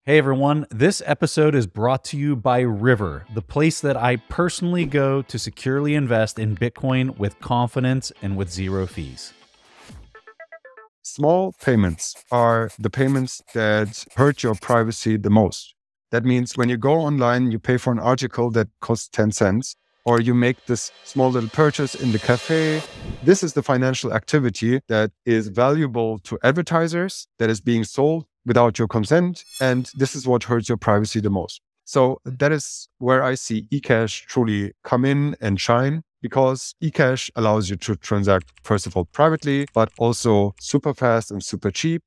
Hey everyone, this episode is brought to you by River, the place that I personally go to securely invest in Bitcoin with confidence and with zero fees. Small payments are the payments that hurt your privacy the most. That means when you go online, you pay for an article that costs 10 cents, or you make this small little purchase in the cafe. This is the financial activity that is valuable to advertisers, that is being sold without your consent. And this is what hurts your privacy the most. So that is where I see eCash truly come in and shine, because eCash allows you to transact, first of all, privately, but also super fast and super cheap.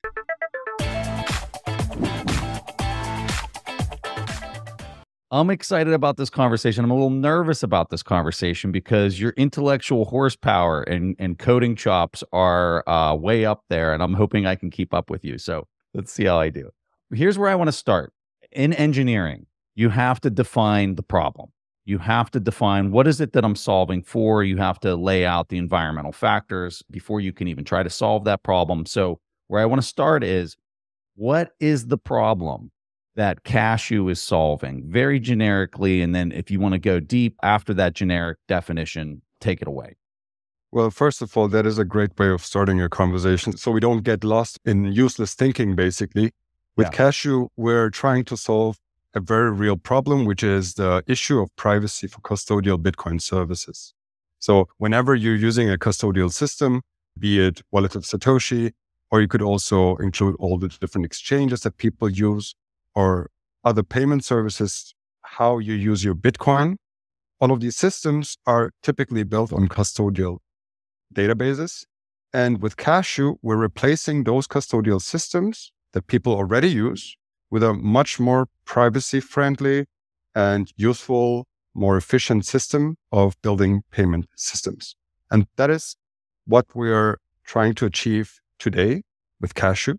I'm excited about this conversation. I'm a little nervous about this conversation because your intellectual horsepower and coding chops are way up there, and I'm hoping I can keep up with you. So let's see how I do. Here's where I want to start. In engineering, you have to define the problem. You have to define what is it that I'm solving for. You have to lay out the environmental factors before you can even try to solve that problem. So where I want to start is, what is the problem that Cashu is solving? Very generically, and then if you want to go deep after that generic definition, take it away. Well, first of all, that is a great way of starting a conversation, so we don't get lost in useless thinking, basically. With Cashu, we're trying to solve a very real problem, which is the issue of privacy for custodial Bitcoin services. So whenever you're using a custodial system, be it Wallet of Satoshi, or you could also include all the different exchanges that people use, or other payment services, how you use your Bitcoin, all of these systems are typically built on custodial databases. And with Cashu, we're replacing those custodial systems that people already use with a much more privacy-friendly and useful, more efficient system of building payment systems. And that is what we're trying to achieve today with Cashu.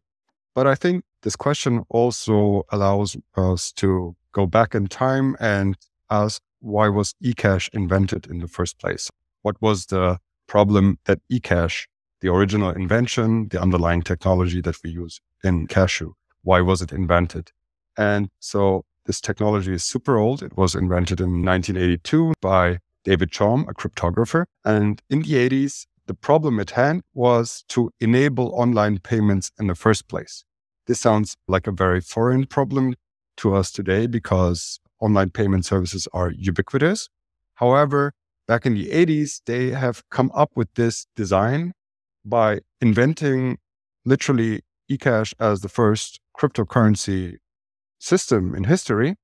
But I think this question also allows us to go back in time and ask, why was eCash invented in the first place? What was the problem that eCash, the original invention, the underlying technology that we use in Cashu, why was it invented? And so this technology is super old. It was invented in 1982 by David Chaum, a cryptographer. And in the 80s, the problem at hand was to enable online payments in the first place. This sounds like a very foreign problem to us today because online payment services are ubiquitous. However, back in the 80s, they have come up with this design by inventing literally eCash as the first cryptocurrency system in history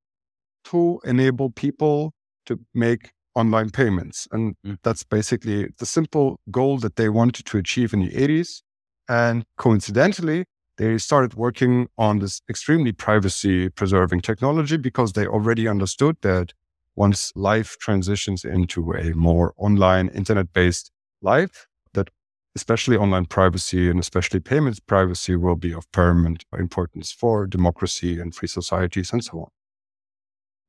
to enable people to make online payments. And that's basically the simple goal that they wanted to achieve in the 80s. And coincidentally, they started working on this extremely privacy-preserving technology because they already understood that once life transitions into a more online, internet-based life, that especially online privacy and especially payments privacy will be of paramount importance for democracy and free societies and so on.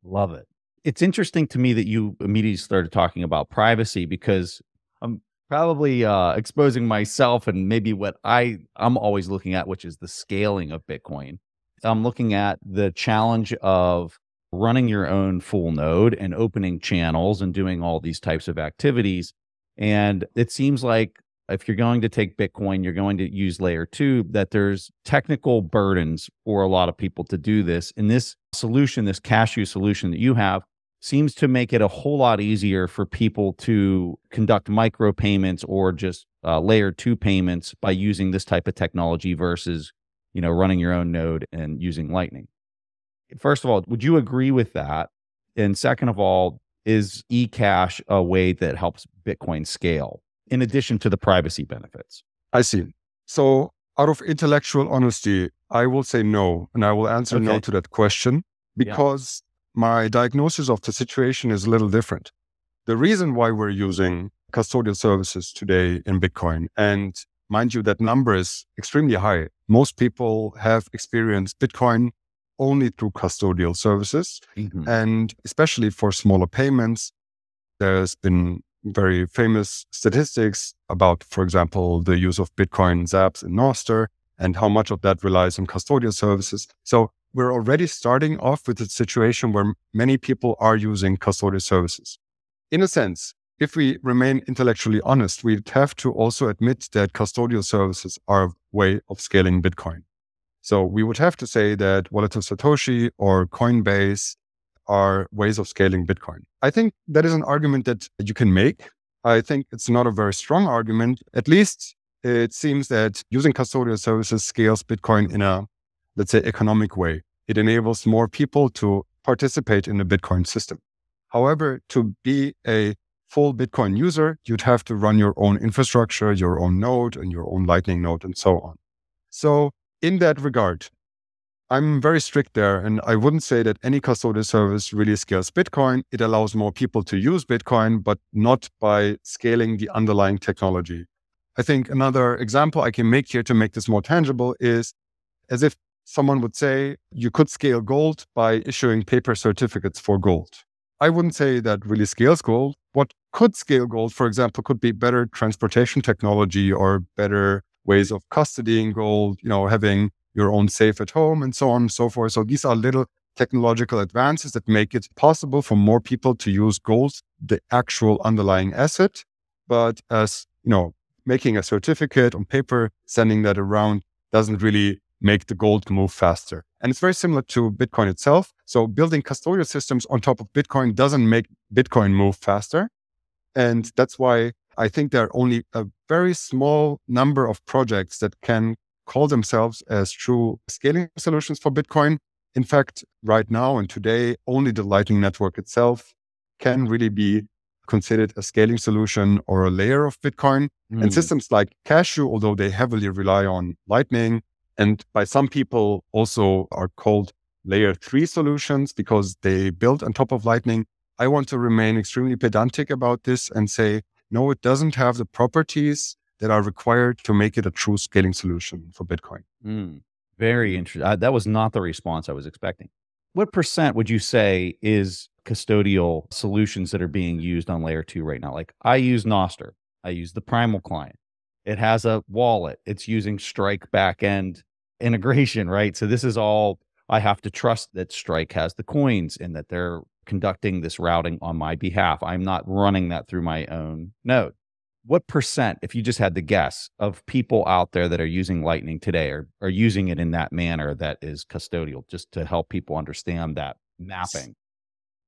Love it. It's interesting to me that you immediately started talking about privacy, because I'm probably exposing myself and maybe what I'm always looking at, which is the scaling of Bitcoin. I'm looking at the challenge of running your own full node and opening channels and doing all these types of activities. And it seems like if you're going to take Bitcoin, you're going to use layer 2, that there's technical burdens for a lot of people to do this. And this solution, this Cashu solution that you have, seems to make it a whole lot easier for people to conduct micropayments or just layer 2 payments by using this type of technology versus, running your own node and using Lightning. First of all, would you agree with that? And second of all, is eCash a way that helps Bitcoin scale in addition to the privacy benefits? I see. So out of intellectual honesty, I will say no. And I will answer no to that question because my diagnosis of the situation is a little different. The reason why we're using custodial services today in Bitcoin, and mind you, that number is extremely high. Most people have experienced Bitcoin only through custodial services. And especially for smaller payments, there's been very famous statistics about, for example, the use of Bitcoin zaps in Nostr and how much of that relies on custodial services. So we're already starting off with a situation where many people are using custodial services. In a sense, if we remain intellectually honest, we'd have to also admit that custodial services are a way of scaling Bitcoin. So we would have to say that Wallet of Satoshi or Coinbase are ways of scaling Bitcoin. I think that is an argument that you can make. I think it's not a very strong argument. At least it seems that using custodial services scales Bitcoin in a, let's say, economic way. It enables more people to participate in the Bitcoin system. However, to be a full Bitcoin user, you'd have to run your own infrastructure, your own node, and your own Lightning node, and so on. So in that regard, I'm very strict there, and I wouldn't say that any custodial service really scales Bitcoin. It allows more people to use Bitcoin, but not by scaling the underlying technology. I think another example I can make here to make this more tangible is as if someone would say you could scale gold by issuing paper certificates for gold. I wouldn't say that really scales gold. What could scale gold, for example, could be better transportation technology or better ways of custodying gold, having your own safe at home and so on and so forth. So these are little technological advances that make it possible for more people to use gold, the actual underlying asset. But as, making a certificate on paper, sending that around doesn't really make the gold move faster. And it's very similar to Bitcoin itself. So building custodial systems on top of Bitcoin doesn't make Bitcoin move faster. And that's why I think there are only a very small number of projects that can call themselves as true scaling solutions for Bitcoin. In fact, right now and today, only the Lightning Network itself can really be considered a scaling solution or a layer of Bitcoin. And systems like Cashu, although they heavily rely on Lightning, and by some people also are called layer 3 solutions because they build on top of Lightning, I want to remain extremely pedantic about this and say, no, it doesn't have the properties that are required to make it a true scaling solution for Bitcoin. Very interesting. That was not the response I was expecting. What percent would you say is custodial solutions that are being used on layer 2 right now? Like I use Nostr. I use the Primal client. It has a wallet. It's using Strike backend integration, right? So this is all, I have to trust that Strike has the coins and that they're conducting this routing on my behalf. I'm not running that through my own node. What percent, if you just had to guess, of people out there that are using Lightning today are using it in that manner that is custodial, just to help people understand that mapping?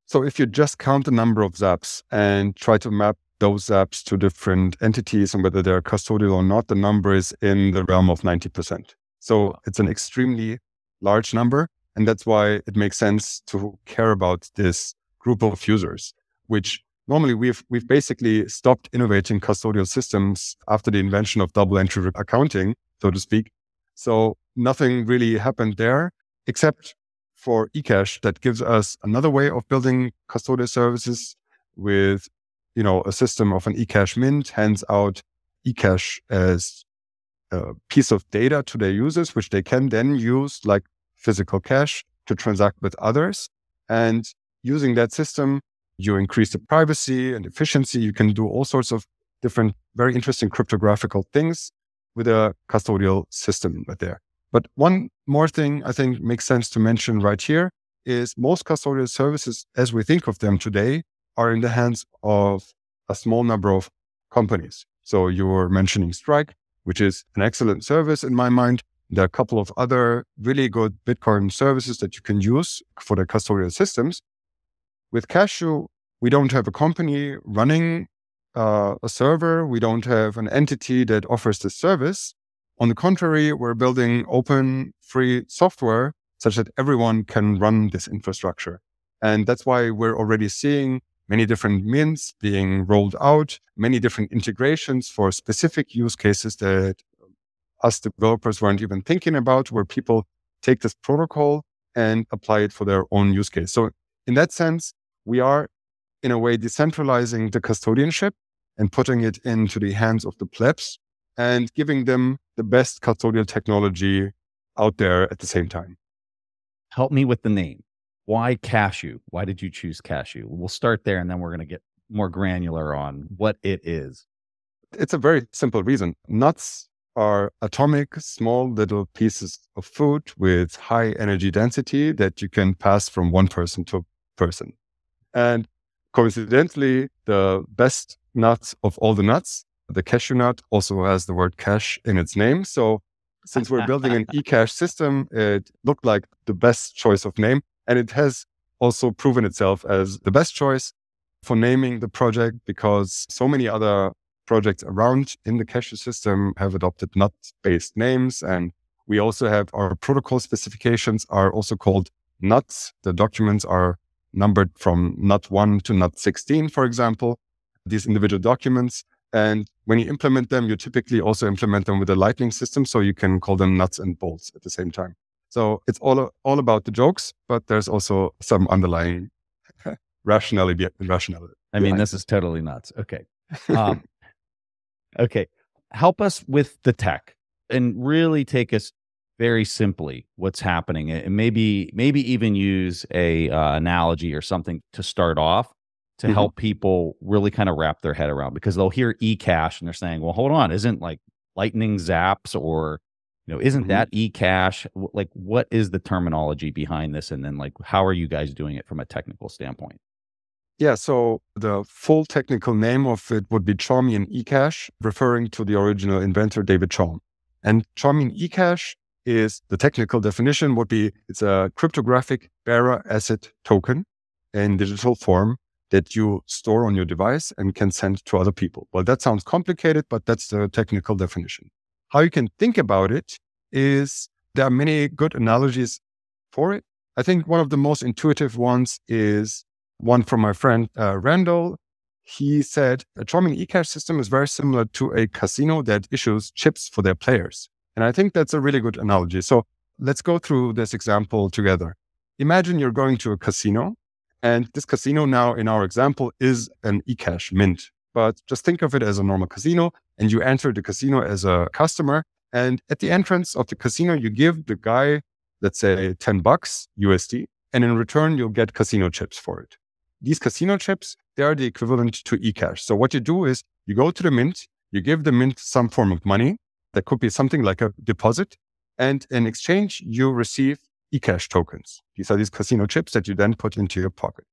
So if you just count the number of zaps and try to map those zaps to different entities and whether they're custodial or not, the number is in the realm of 90%. So it's an extremely large number. And that's why it makes sense to care about this group of users, which normally we've basically stopped innovating custodial systems after the invention of double entry accounting, so to speak. So nothing really happened there, except for eCash that gives us another way of building custodial services with, a system of an eCash mint, hands out eCash as a piece of data to their users, which they can then use like physical cash to transact with others. And using that system, you increase the privacy and efficiency. You can do all sorts of different, very interesting cryptographical things with a custodial system right there. But one more thing I think makes sense to mention right here is most custodial services, as we think of them today, are in the hands of a small number of companies. So you were mentioning Strike, which is an excellent service in my mind. There are a couple of other really good Bitcoin services that you can use for the custodial systems. With Cashu, we don't have a company running a server. We don't have an entity that offers this service. On the contrary, we're building open, free software such that everyone can run this infrastructure. And that's why we're already seeing many different mints being rolled out, many different integrations for specific use cases that us developers weren't even thinking about, where people take this protocol and apply it for their own use case. So in that sense, we are in a way decentralizing the custodianship and putting it into the hands of the plebs and giving them the best custodial technology out there at the same time. Help me with the name. Why Cashu? Why did you choose Cashu? We'll start there and then we're going to get more granular on what it is. It's a very simple reason. Nuts are atomic, small little pieces of food with high energy density that you can pass from one person to person. And coincidentally, the best nuts of all the nuts, the cashew nut, also has the word cash in its name. So since we're building an eCash system, it looked like the best choice of name. And it has also proven itself as the best choice for naming the project, because so many other projects around in the Cashu system have adopted nut-based names. And we also have our protocol specifications are also called nuts. The documents are numbered from nut 1 to nut 16, for example, these individual documents. And when you implement them, you typically also implement them with a lightning system, so you can call them nuts and bolts at the same time. So it's all about the jokes, but there's also some underlying rationality. I mean, this is totally nuts. Okay. Okay. Help us with the tech and really take us very simply what's happening, and maybe even use a analogy or something to start off to help people really kind of wrap their head around, because they'll hear eCash and they're saying, well, hold on, isn't like lightning zaps, or, isn't that eCash? Like, what is the terminology behind this? And then, like, how are you guys doing it from a technical standpoint? Yeah, so the full technical name of it would be Chaumian eCash, referring to the original inventor, David Chaum. And Chaumian eCash is, the technical definition would be, it's a cryptographic bearer asset token in digital form that you store on your device and can send to other people. Well, that sounds complicated, but that's the technical definition. How you can think about it is there are many good analogies for it. I think one of the most intuitive ones is one from my friend Randall. He said a Chaumian eCash system is very similar to a casino that issues chips for their players. And I think that's a really good analogy. So let's go through this example together. Imagine you're going to a casino, and this casino now, in our example, is an eCash mint. But just think of it as a normal casino, and you enter the casino as a customer. And at the entrance of the casino, you give the guy, let's say, $10 USD, and in return, you'll get casino chips for it. These casino chips, they are the equivalent to eCash. So what you do is you go to the mint, you give the mint some form of money. That could be something like a deposit. And in exchange, you receive eCash tokens. These are these casino chips that you then put into your pocket.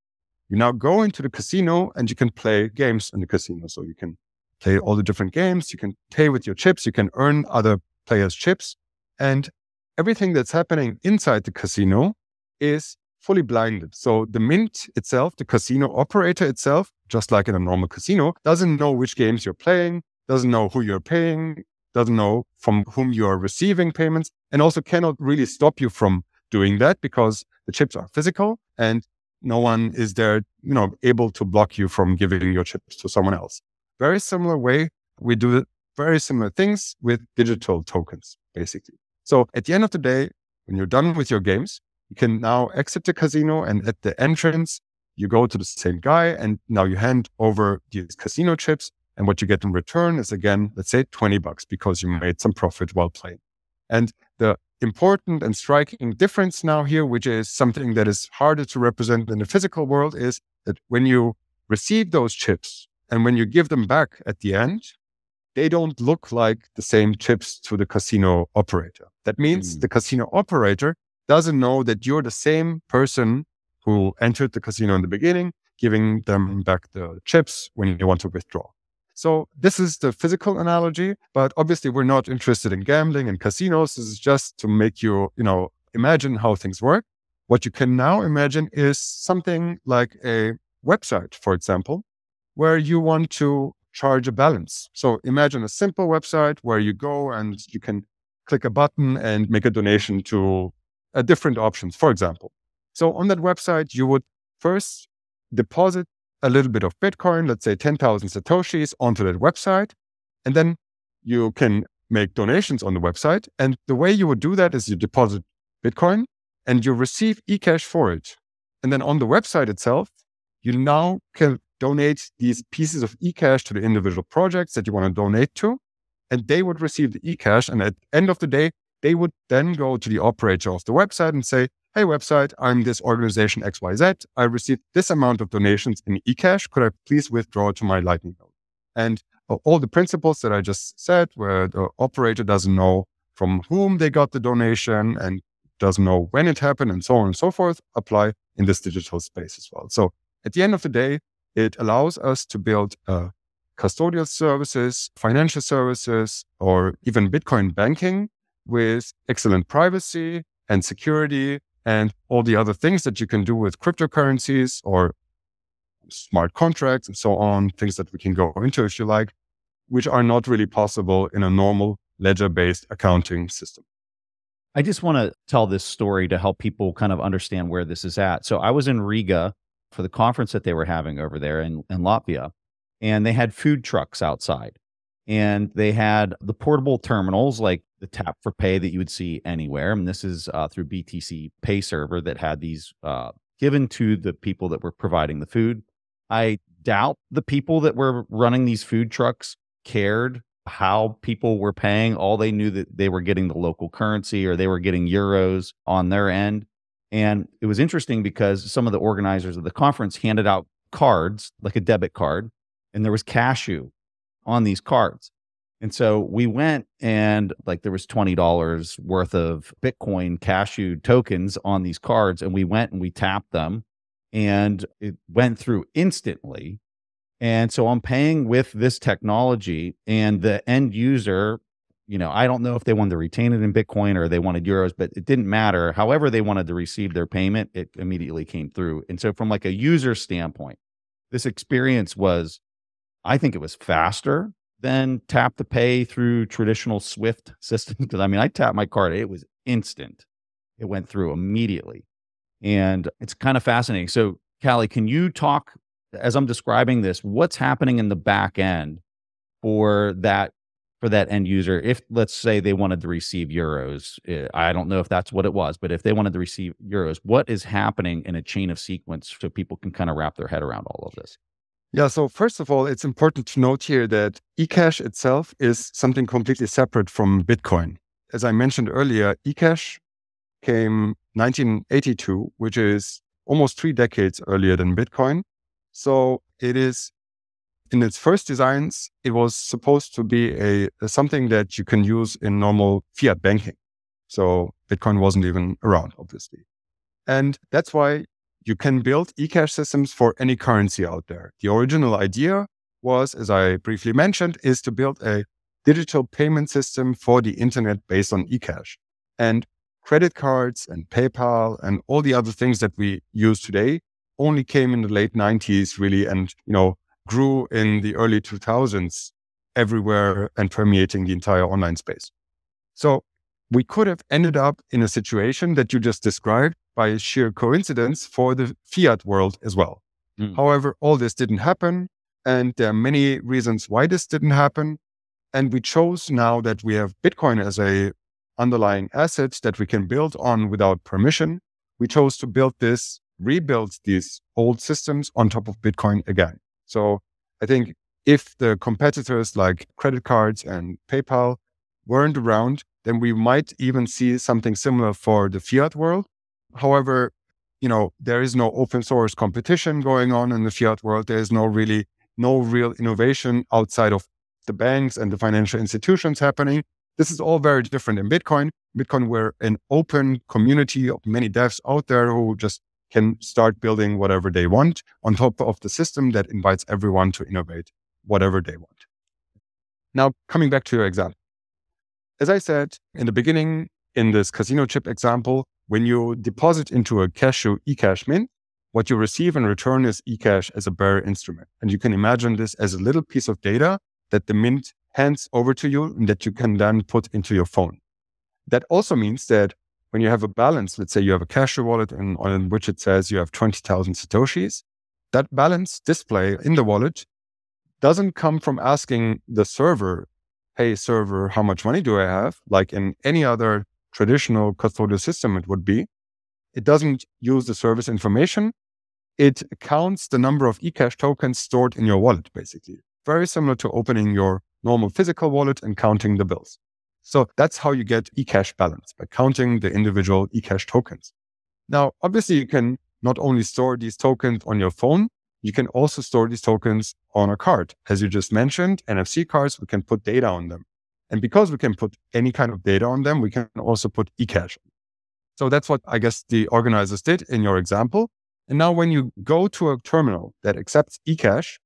You now go into the casino and you can play games in the casino. So you can play all the different games. You can pay with your chips. You can earn other players' chips. And everything that's happening inside the casino is fully blinded. So the mint itself, the casino operator itself, just like in a normal casino, doesn't know which games you're playing, doesn't know who you're paying, doesn't know from whom you are receiving payments, and also cannot really stop you from doing that because the chips are physical and no one is there, able to block you from giving your chips to someone else. Very similar way, we do very similar things with digital tokens, basically. So at the end of the day, when you're done with your games, you can now exit the casino, and at the entrance, you go to the same guy, and now you hand over these casino chips. And what you get in return is, again, let's say $20 because you made some profit while playing. And the important and striking difference now here, which is something that is harder to represent in the physical world, is that when you receive those chips and when you give them back at the end, they don't look like the same chips to the casino operator. That means the casino operator doesn't know that you're the same person who entered the casino in the beginning, giving them back the chips when you want to withdraw. So this is the physical analogy, but obviously we're not interested in gambling and casinos. This is just to make you, imagine how things work. What you can now imagine is something like a website, for example, where you want to charge a balance. So imagine a simple website where you go and you can click a button and make a donation to different options, for example. So on that website, you would first deposit a little bit of Bitcoin, let's say 10,000 Satoshis, onto that website. And then you can make donations on the website. And the way you would do that is you deposit Bitcoin and you receive eCash for it. And then on the website itself, you now can donate these pieces of eCash to the individual projects that you want to donate to. And they would receive the eCash. And at the end of the day, they would then go to the operator of the website and say, hey, website, I'm this organization XYZ. I received this amount of donations in eCash. Could I please withdraw to my Lightning node? And all the principles that I just said, where the operator doesn't know from whom they got the donation and doesn't know when it happened and so on and so forth, apply in this digital space as well. So at the end of the day, it allows us to build custodial services, financial services, or even Bitcoin banking with excellent privacy and security and all the other things that you can do with cryptocurrencies or smart contracts and so on, things that we can go into if you like, which are not really possible in a normal ledger-based accounting system. I just want to tell this story to help people kind of understand where this is at. So I was in Riga for the conference that they were having over there in Latvia, and they had food trucks outside. And they had the portable terminals like the tap for pay that you would see anywhere. And this is through BTC Pay server that had these given to the people that were providing the food. I doubt the people that were running these food trucks cared how people were paying. All they knew that they were getting the local currency or they were getting euros on their end. And it was interesting because some of the organizers of the conference handed out cards, like a debit card, and there was Cashu on these cards. And so we went and like there was $20 worth of Bitcoin Cashu tokens on these cards. And we went and we tapped them and it went through instantly. And so I'm paying with this technology and the end user, you know, I don't know if they wanted to retain it in Bitcoin or they wanted euros, but it didn't matter. However they wanted to receive their payment, it immediately came through. And so from like a user standpoint, this experience was, I think it was faster than tap to pay through traditional Swift systems. Because I mean, I tapped my card, it was instant. It went through immediately. And it's kind of fascinating. So Calle, can you talk, as I'm describing this, what's happening in the back end for that end user? If let's say they wanted to receive euros, I don't know if that's what it was, but if they wanted to receive euros, what is happening in a chain of sequence so people can kind of wrap their head around all of this? Yeah, so first of all, it's important to note here that eCash itself is something completely separate from Bitcoin. As I mentioned earlier, eCash came 1982, which is almost 3 decades earlier than Bitcoin. So it is, in its first designs, it was supposed to be something that you can use in normal fiat banking. So Bitcoin wasn't even around, obviously. And that's why you can build eCash systems for any currency out there. The original idea was, as I briefly mentioned, is to build a digital payment system for the internet based on eCash. And credit cards and PayPal and all the other things that we use today only came in the late 90s, really, and grew in the early 2000s everywhere and permeating the entire online space. So we could have ended up in a situation that you just described by sheer coincidence for the fiat world as well. However, all this didn't happen, and there are many reasons why this didn't happen. And we chose, now that we have Bitcoin as a underlying asset that we can build on without permission, we chose to rebuild these old systems on top of Bitcoin again. So I think if the competitors like credit cards and PayPal weren't around, then we might even see something similar for the fiat world. However, there is no open source competition going on in the fiat world. There is no real innovation outside of the banks and the financial institutions happening. This is all very different in Bitcoin. Bitcoin, we're an open community of many devs out there who just can start building whatever they want on top of the system that invites everyone to innovate whatever they want. Now, coming back to your example. As I said in the beginning, in this casino chip example, when you deposit into a Cashu eCash mint, what you receive in return is eCash as a bearer instrument. And you can imagine this as a little piece of data that the mint hands over to you and that you can then put into your phone. That also means that when you have a balance, let's say you have a Cashu wallet on which it says you have 20,000 Satoshis, that balance display in the wallet doesn't come from asking the server, hey server, how much money do I have? Like in any other traditional custodial system it would be. It doesn't use the service information. It counts the number of eCash tokens stored in your wallet, basically. Very similar to opening your normal physical wallet and counting the bills. So that's how you get eCash balance, by counting the individual eCash tokens. Now, obviously, you can not only store these tokens on your phone, you can also store these tokens on a card. As you just mentioned, NFC cards, we can put data on them. And because we can put any kind of data on them, we can also put eCash. So that's what I guess the organizers did in your example. And now when you go to a terminal that accepts eCash,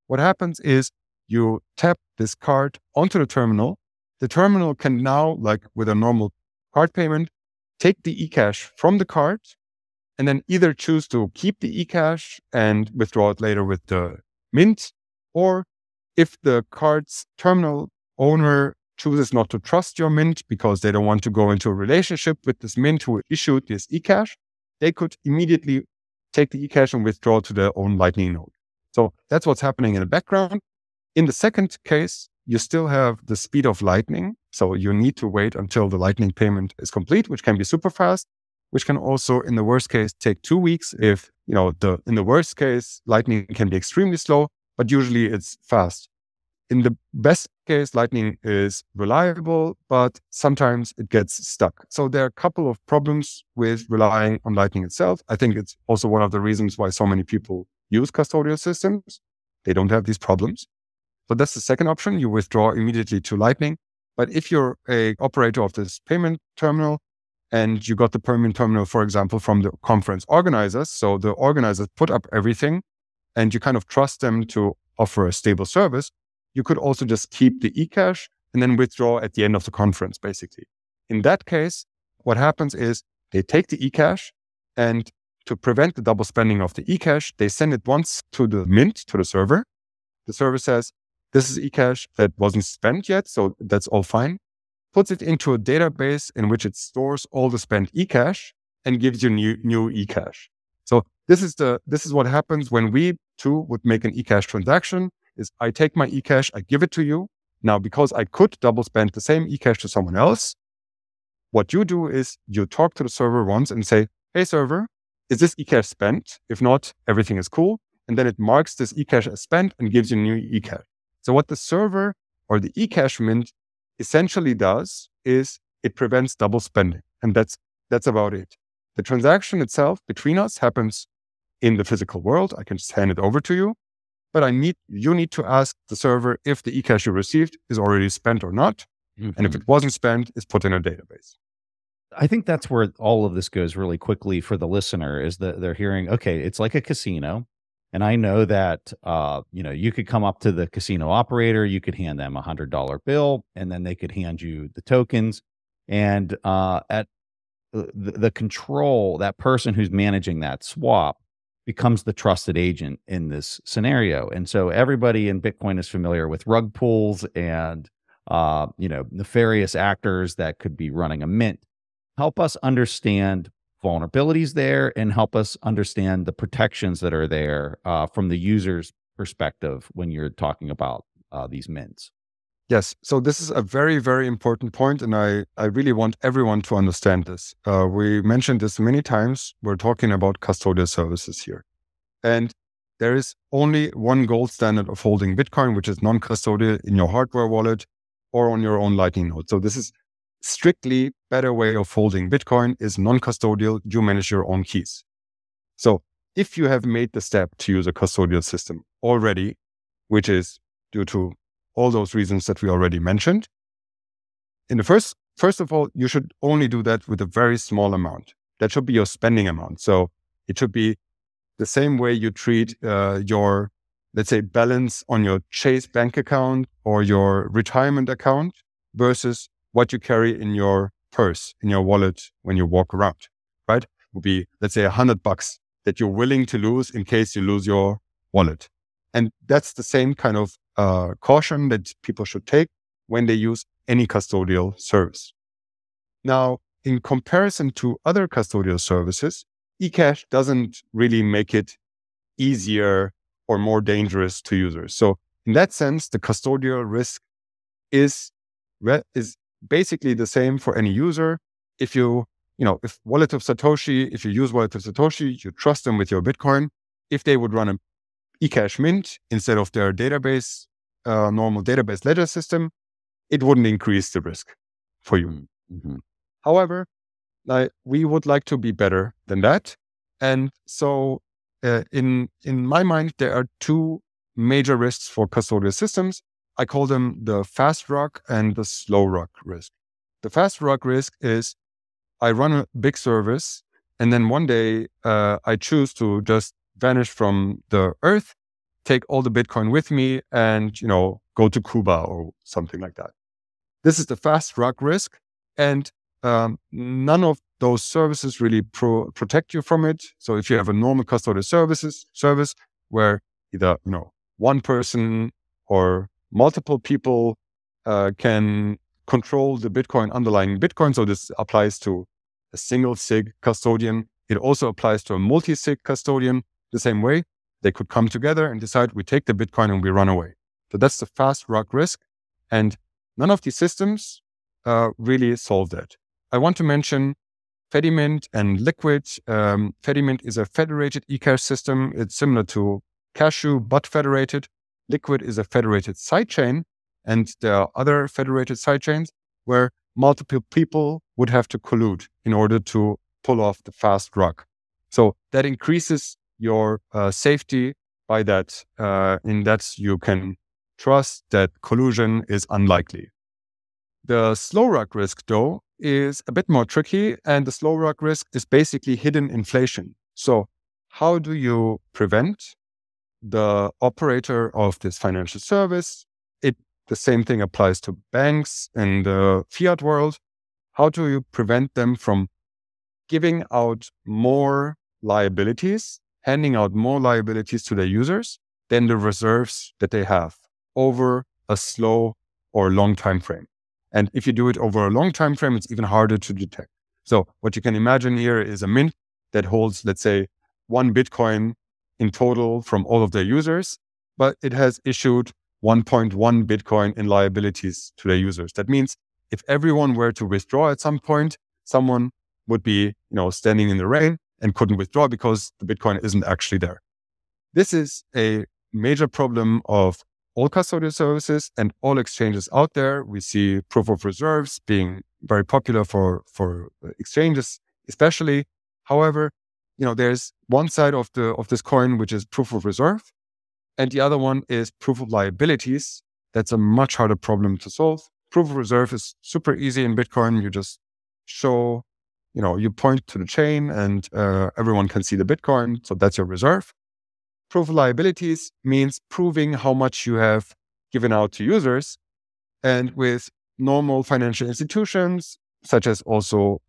what happens is you tap this card onto the terminal. The terminal can now, like with a normal card payment, take the eCash from the card and then either choose to keep the eCash and withdraw it later with the mint, or if the card's terminal owner chooses not to trust your mint because they don't want to go into a relationship with this mint who issued this eCash, they could immediately take the eCash and withdraw to their own Lightning node. So that's what's happening in the background. In the second case, you still have the speed of Lightning. So you need to wait until the Lightning payment is complete, which can be super fast, which can also, in the worst case, take 2 weeks. If, in the worst case, Lightning can be extremely slow, but usually it's fast. In the best case, Lightning is reliable, but sometimes it gets stuck. So there are a couple of problems with relying on Lightning itself. I think it's also one of the reasons why so many people use custodial systems. They don't have these problems. So that's the second option. You withdraw immediately to Lightning. But if you're an operator of this payment terminal and you got the payment terminal, for example, from the conference organizers, so the organizers put up everything and you kind of trust them to offer a stable service, you could also just keep the eCash and then withdraw at the end of the conference, basically. In that case, what happens is they take the eCash, and to prevent the double spending of the eCash, they send it once to the mint, to the server. The server says, this is eCash that wasn't spent yet, so that's all fine. Puts it into a database in which it stores all the spent eCash and gives you new eCash. So this is what happens when we too would make an eCash transaction. Is I take my eCash, I give it to you. Now, because I could double spend the same eCash to someone else, what you do is you talk to the server once and say, hey server, is this eCash spent? If not, everything is cool. And then it marks this eCash as spent and gives you new eCash. So what the server or the eCash mint essentially does is it prevents double spending. And that's about it. The transaction itself between us happens in the physical world. I can just hand it over to you. But you need to ask the server if the eCash you received is already spent or not. Mm-hmm. And if it wasn't spent, it's put in a database. I think that's where all of this goes really quickly for the listener, is that they're hearing, okay, it's like a casino. And I know that, you could come up to the casino operator, you could hand them $100 bill, and then they could hand you the tokens. And at the control, that person who's managing that swap becomes the trusted agent in this scenario. And so everybody in Bitcoin is familiar with rug pulls and, nefarious actors that could be running a mint. Help us understand vulnerabilities there and help us understand the protections that are there from the user's perspective when you're talking about these mints. Yes. So this is a very, very important point, and I really want everyone to understand this. We mentioned this many times. We're talking about custodial services here. And there is only one gold standard of holding Bitcoin, which is non-custodial in your hardware wallet or on your own Lightning node. So this is strictly better way of holding Bitcoin is non-custodial. You manage your own keys. So if you have made the step to use a custodial system already, which is due to all those reasons that we already mentioned, in the first of all, you should only do that with a very small amount. That should be your spending amount. So it should be the same way you treat your, let's say, balance on your Chase bank account or your retirement account versus what you carry in your purse, in your wallet when you walk around, right? It would be, let's say, $100 that you're willing to lose in case you lose your wallet. And that's the same kind of caution that people should take when they use any custodial service. Now, in comparison to other custodial services, eCash doesn't really make it easier or more dangerous to users. So in that sense, the custodial risk is basically the same for any user. If if you use Wallet of Satoshi, you trust them with your Bitcoin. If they would run an eCash mint instead of their database, normal database ledger system, it wouldn't increase the risk for you. Mm-hmm. However, we would like to be better than that. And so in my mind, there are two major risks for custodial systems. I call them the fast rock and the slow rock risk. The fast rock risk is I run a big service and then one day I choose to just vanish from the earth, take all the Bitcoin with me and, go to Cuba or something like that. This is the fast rock risk. And none of those services really protect you from it. So if you have a normal custodial service where either, one person or multiple people can control the Bitcoin underlying Bitcoin. So this applies to a single SIG custodian. It also applies to a multi-SIG custodian the same way. They could come together and decide we take the Bitcoin and we run away. So that's the fast rock risk. And none of these systems really solve that. I want to mention Fedimint and Liquid. Fedimint is a federated eCash system. It's similar to Cashu, but federated. Liquid is a federated sidechain. And there are other federated sidechains where multiple people would have to collude in order to pull off the fast rock. So that increases your safety by that, in that you can trust that collusion is unlikely. The slow rock risk, though, is a bit more tricky, and the slow rock risk is basically hidden inflation. So how do you prevent the operator of this financial service? The same thing applies to banks in the fiat world. How do you prevent them from giving out more liabilities, handing out more liabilities to their users than the reserves that they have over a slow or long time frame? And if you do it over a long time frame, it's even harder to detect. So what you can imagine here is a mint that holds, let's say, 1 Bitcoin in total from all of their users, but it has issued 1.1 Bitcoin in liabilities to their users. That means if everyone were to withdraw at some point, someone would be, standing in the rain and couldn't withdraw because the Bitcoin isn't actually there. This is a major problem of all custodial services and all exchanges out there. We see proof of reserves being very popular for exchanges, especially. However, there's one side of this coin, which is proof of reserve. And the other one is proof of liabilities. That's a much harder problem to solve. Proof of reserve is super easy in Bitcoin. You just show, you point to the chain and everyone can see the Bitcoin. So that's your reserve. Proof of liabilities means proving how much you have given out to users. And with normal financial institutions, such as also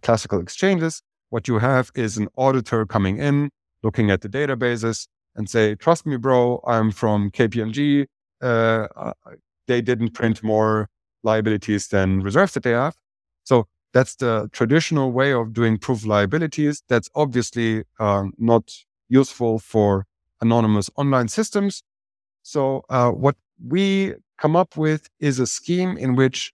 classical exchanges, what you have is an auditor coming in, looking at the databases, and say, trust me, bro, I'm from KPMG. They didn't print more liabilities than reserves that they have. So that's the traditional way of doing proof of liabilities. That's obviously not useful for anonymous online systems. So what we come up with is a scheme in which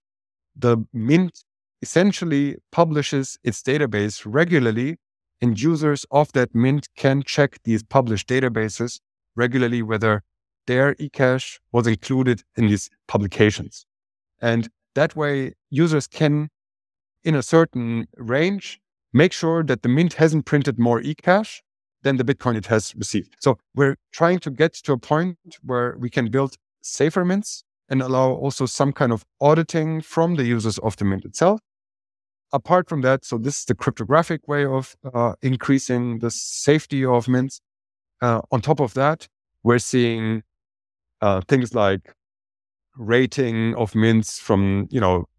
the mint essentially publishes its database regularly, and users of that mint can check these published databases regularly whether their eCash was included in these publications. And that way, users can, in a certain range, make sure that the mint hasn't printed more eCash than the Bitcoin it has received. So we're trying to get to a point where we can build safer mints and allow also some kind of auditing from the users of the mint itself. Apart from that, so this is the cryptographic way of increasing the safety of mints. On top of that, we're seeing things like rating of mints from,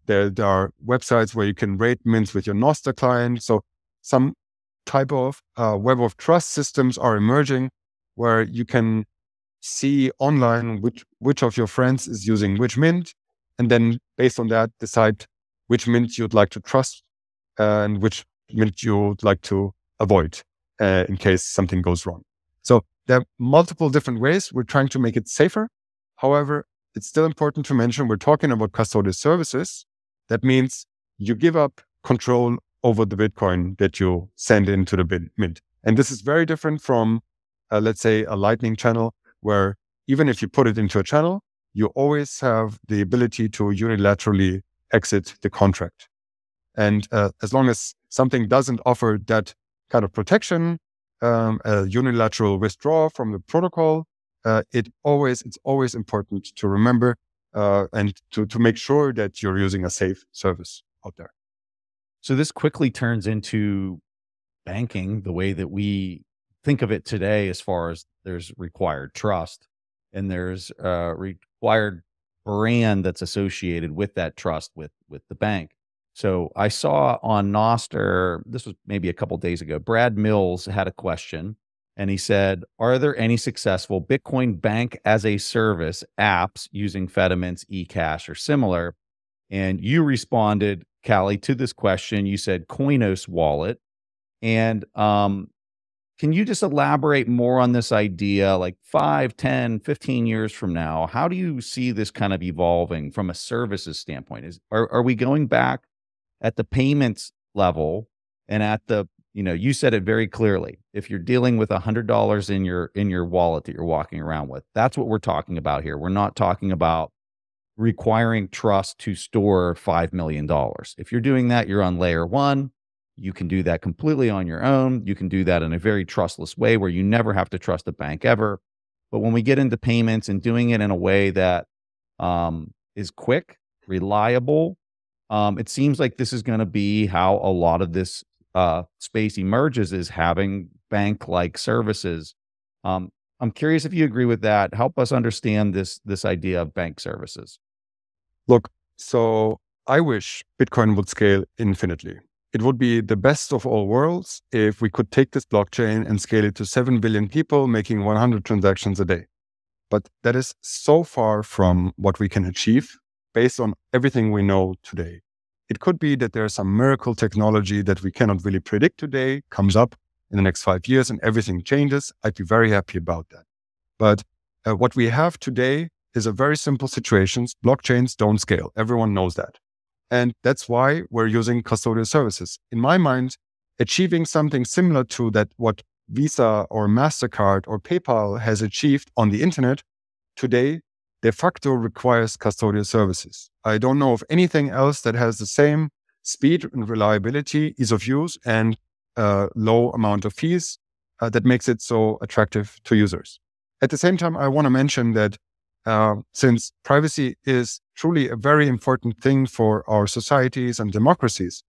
there are websites where you can rate mints with your Nostr client. So some type of web of trust systems are emerging where you can see online which of your friends is using which mint, and then based on that, decide which mint you'd like to trust and which mint you'd like to avoid in case something goes wrong. So there are multiple different ways. We're trying to make it safer. However, it's still important to mention we're talking about custodial services. That means you give up control over the Bitcoin that you send into the mint. And this is very different from, let's say, a Lightning channel, where even if you put it into a channel, you always have the ability to unilaterally exit the contract. And as long as something doesn't offer that kind of protection, a unilateral withdrawal from the protocol, it's always important to remember and to make sure that you're using a safe service out there. So this quickly turns into banking the way that we think of it today, as far as there's required trust and there's required brand that's associated with that trust with the bank. So I saw on Nostr, this was maybe a couple days ago, Brad Mills had a question and he said, are there any successful Bitcoin bank as a service apps using Fediment's eCash or similar? And you responded, Calle, to this question. You said Coinos wallet. And can you just elaborate more on this idea, like 5, 10, 15 years from now? How do you see this kind of evolving from a services standpoint? Are we going back at the payments level and at the, you said it very clearly. If you're dealing with $100 in your wallet that you're walking around with, that's what we're talking about here. We're not talking about requiring trust to store $5 million. If you're doing that, you're on layer one. You can do that completely on your own. You can do that in a very trustless way where you never have to trust a bank ever. But when we get into payments and doing it in a way that is quick, reliable, it seems like this is going to be how a lot of this space emerges, is having bank-like services. I'm curious if you agree with that. Help us understand this idea of bank services. Look, so I wish Bitcoin would scale infinitely. It would be the best of all worlds if we could take this blockchain and scale it to 7 billion people making 100 transactions a day. But that is so far from what we can achieve based on everything we know today. It could be that there's some miracle technology that we cannot really predict today, comes up in the next 5 years and everything changes. I'd be very happy about that. But what we have today is a very simple situation. Blockchains don't scale. Everyone knows that. And that's why we're using custodial services. In my mind, achieving something similar to that, what Visa or MasterCard or PayPal has achieved on the internet today, de facto requires custodial services. I don't know of anything else that has the same speed and reliability, ease of use, and low amount of fees that makes it so attractive to users. At the same time, I want to mention that since privacy is truly a very important thing for our societies and democracies,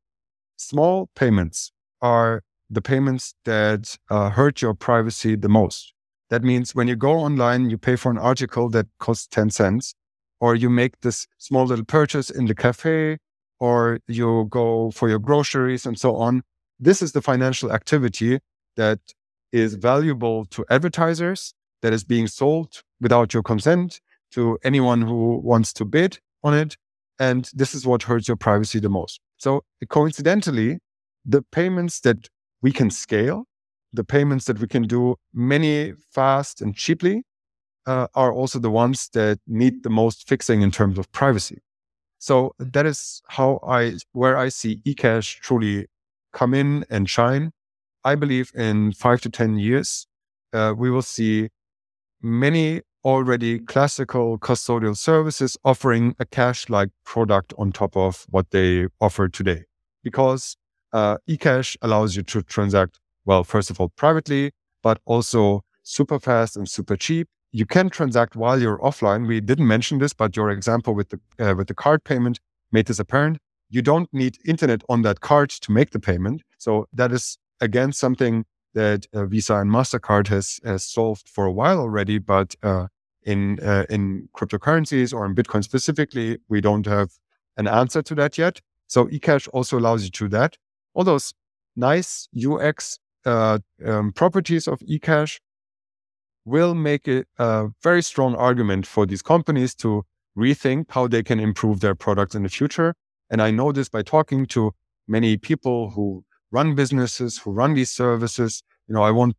small payments are the payments that hurt your privacy the most. That means when you go online, you pay for an article that costs 10 cents, or you make this small little purchase in the cafe, or you go for your groceries and so on. This is the financial activity that is valuable to advertisers, that is being sold without your consent to anyone who wants to bid on it. And this is what hurts your privacy the most. So coincidentally, the payments that we can scale, the payments that we can do many fast and cheaply, are also the ones that need the most fixing in terms of privacy. So that is where I see eCash truly come in and shine. I believe in 5 to 10 years, we will see many already classical custodial services offering a cash-like product on top of what they offer today. Because eCash allows you to transact, well, first of all, privately, but also super fast and super cheap. You can transact while you're offline. We didn't mention this, but your example with the card payment made this apparent. You don't need internet on that card to make the payment. So that is, again, something that Visa and MasterCard has solved for a while already. But in cryptocurrencies or in Bitcoin specifically, we don't have an answer to that yet. So eCash also allows you to do that. All those nice UX properties of eCash will make it a very strong argument for these companies to rethink how they can improve their products in the future. And I know this by talking to many people who run businesses, who run these services. I won't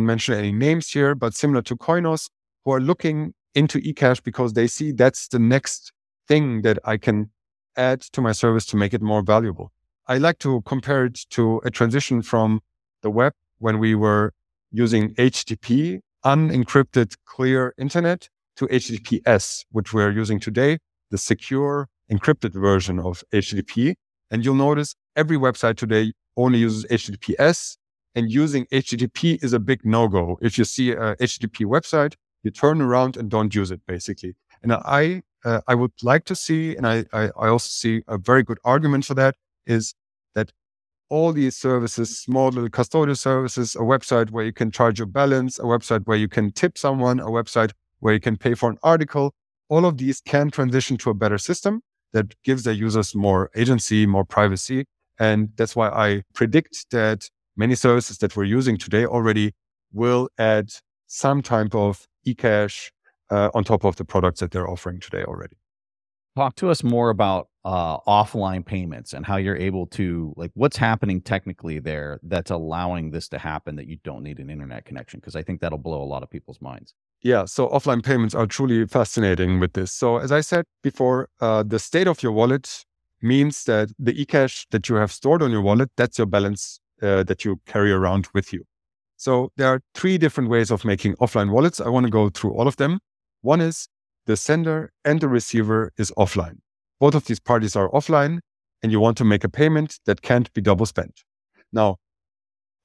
mention any names here, but similar to Coinos, who are looking into eCash because they see that's the next thing that I can add to my service to make it more valuable. I like to compare it to a transition from the web when we were using HTTP, unencrypted clear internet, to HTTPS, which we're using today, the secure encrypted version of HTTP. And you'll notice every website today only uses HTTPS and using HTTP is a big no-go. If you see a HTTP website, you turn around and don't use it, basically. And I would like to see, and I also see a very good argument for that, is that all these services, small little custodial services, a website where you can charge your balance, a website where you can tip someone, a website where you can pay for an article, all of these can transition to a better system that gives their users more agency, more privacy. And that's why I predict that many services that we're using today already will add some type of eCash on top of the products that they're offering today already. Talk to us more about offline payments and how you're able to, like, what's happening technically there that's allowing this to happen, that you don't need an internet connection, because I think that'll blow a lot of people's minds. Yeah, so offline payments are truly fascinating with this. So as I said before, the state of your wallet means that the eCash that you have stored on your wallet, that's your balance that you carry around with you. So there are 3 different ways of making offline wallets. I want to go through all of them. One is the sender and the receiver is offline. Both of these parties are offline, and you want to make a payment that can't be double spent. Now,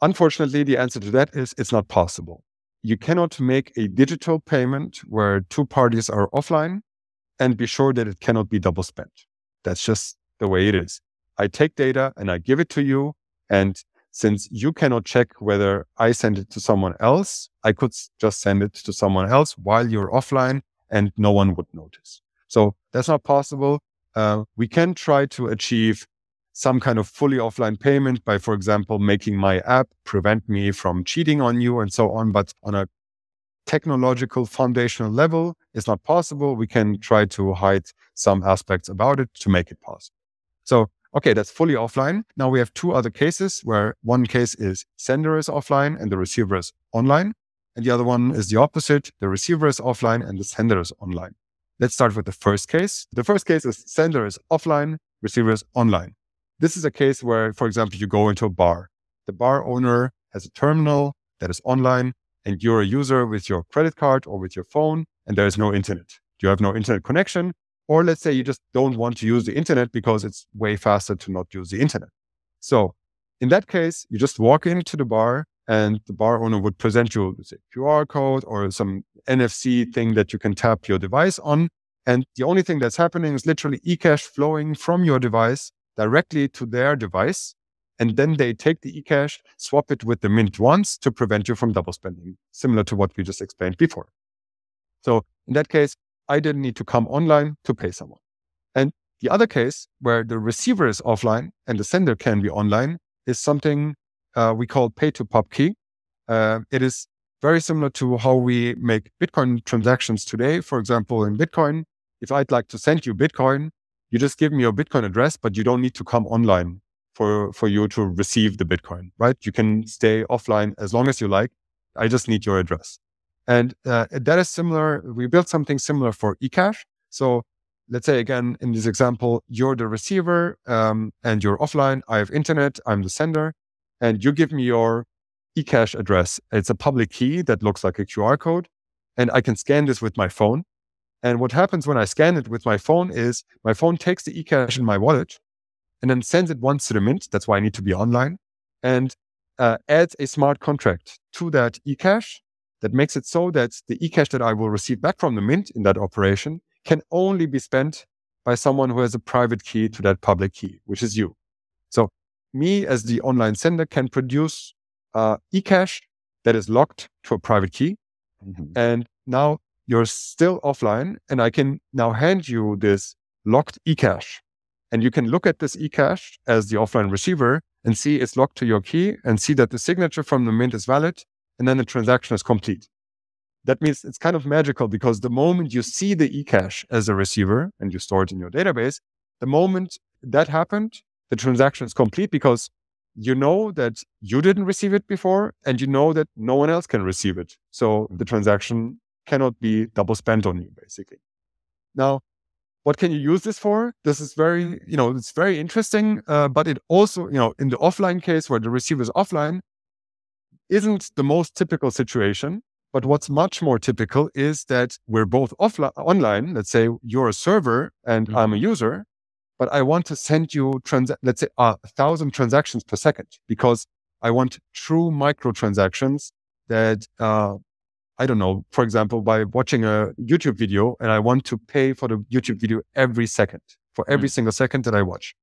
unfortunately, the answer to that is it's not possible. You cannot make a digital payment where 2 parties are offline and be sure that it cannot be double spent. That's just the way it is. I take data and I give it to you. And since you cannot check whether I send it to someone else, I could just send it to someone else while you're offline and no one would notice. So that's not possible. We can try to achieve some kind of fully offline payment by, for example, making my app prevent me from cheating on you and so on. But on a technological foundational level, it's not possible. We can try to hide some aspects about it to make it possible. So, okay, that's fully offline. Now we have 2 other cases where one case is sender is offline and the receiver is online. And the other one is the opposite. The receiver is offline and the sender is online. Let's start with the first case. The first case is sender is offline, receiver is online. This is a case where, for example, you go into a bar. The bar owner has a terminal that is online, and you're a user with your credit card or with your phone, and there is no internet. You have no internet connection, or let's say you just don't want to use the internet because it's way faster to not use the internet. So in that case, you just walk into the bar, and the bar owner would present you with a QR code or some NFC thing that you can tap your device on. And the only thing that's happening is literally eCash flowing from your device directly to their device. And then they take the eCash, swap it with the mint once to prevent you from double spending, similar to what we just explained before. So in that case, I didn't need to come online to pay someone. And the other case where the receiver is offline and the sender can be online is something we call pay-to-pub key. It is very similar to how we make Bitcoin transactions today. For example, in Bitcoin, if I'd like to send you Bitcoin, you just give me your Bitcoin address, but you don't need to come online for you to receive the Bitcoin, right? You can stay offline as long as you like. I just need your address. And that is similar. We built something similar for eCash. So let's say, again, in this example, you're the receiver and you're offline. I have internet. I'm the sender. And you give me your eCash address. It's a public key that looks like a QR code. And I can scan this with my phone. And what happens when I scan it with my phone is my phone takes the eCash in my wallet and then sends it once to the mint. That's why I need to be online. And adds a smart contract to that eCash that makes it so that the eCash that I will receive back from the mint in that operation can only be spent by someone who has a private key to that public key, which is you. So me as the online sender can produce eCash that is locked to a private key. Mm-hmm. And now you're still offline, and I can now hand you this locked eCash. And you can look at this eCash as the offline receiver and see it's locked to your key and see that the signature from the mint is valid, and then the transaction is complete. That means it's kind of magical because the moment you see the eCash as a receiver and you store it in your database, the moment that happened, the transaction is complete because you know that you didn't receive it before and you know that no one else can receive it. So the transaction cannot be double spent on you, basically. Now, what can you use this for? This is very, it's very interesting, but it also, in the offline case where the receiver is offline, isn't the most typical situation. But what's much more typical is that we're both online. Let's say you're a server and I'm a user, but I want to send you, let's say 1,000 transactions per second, because I want true microtransactions that, I don't know, for example, by watching a YouTube video and I want to pay for the YouTube video every second, for every single second that I watch.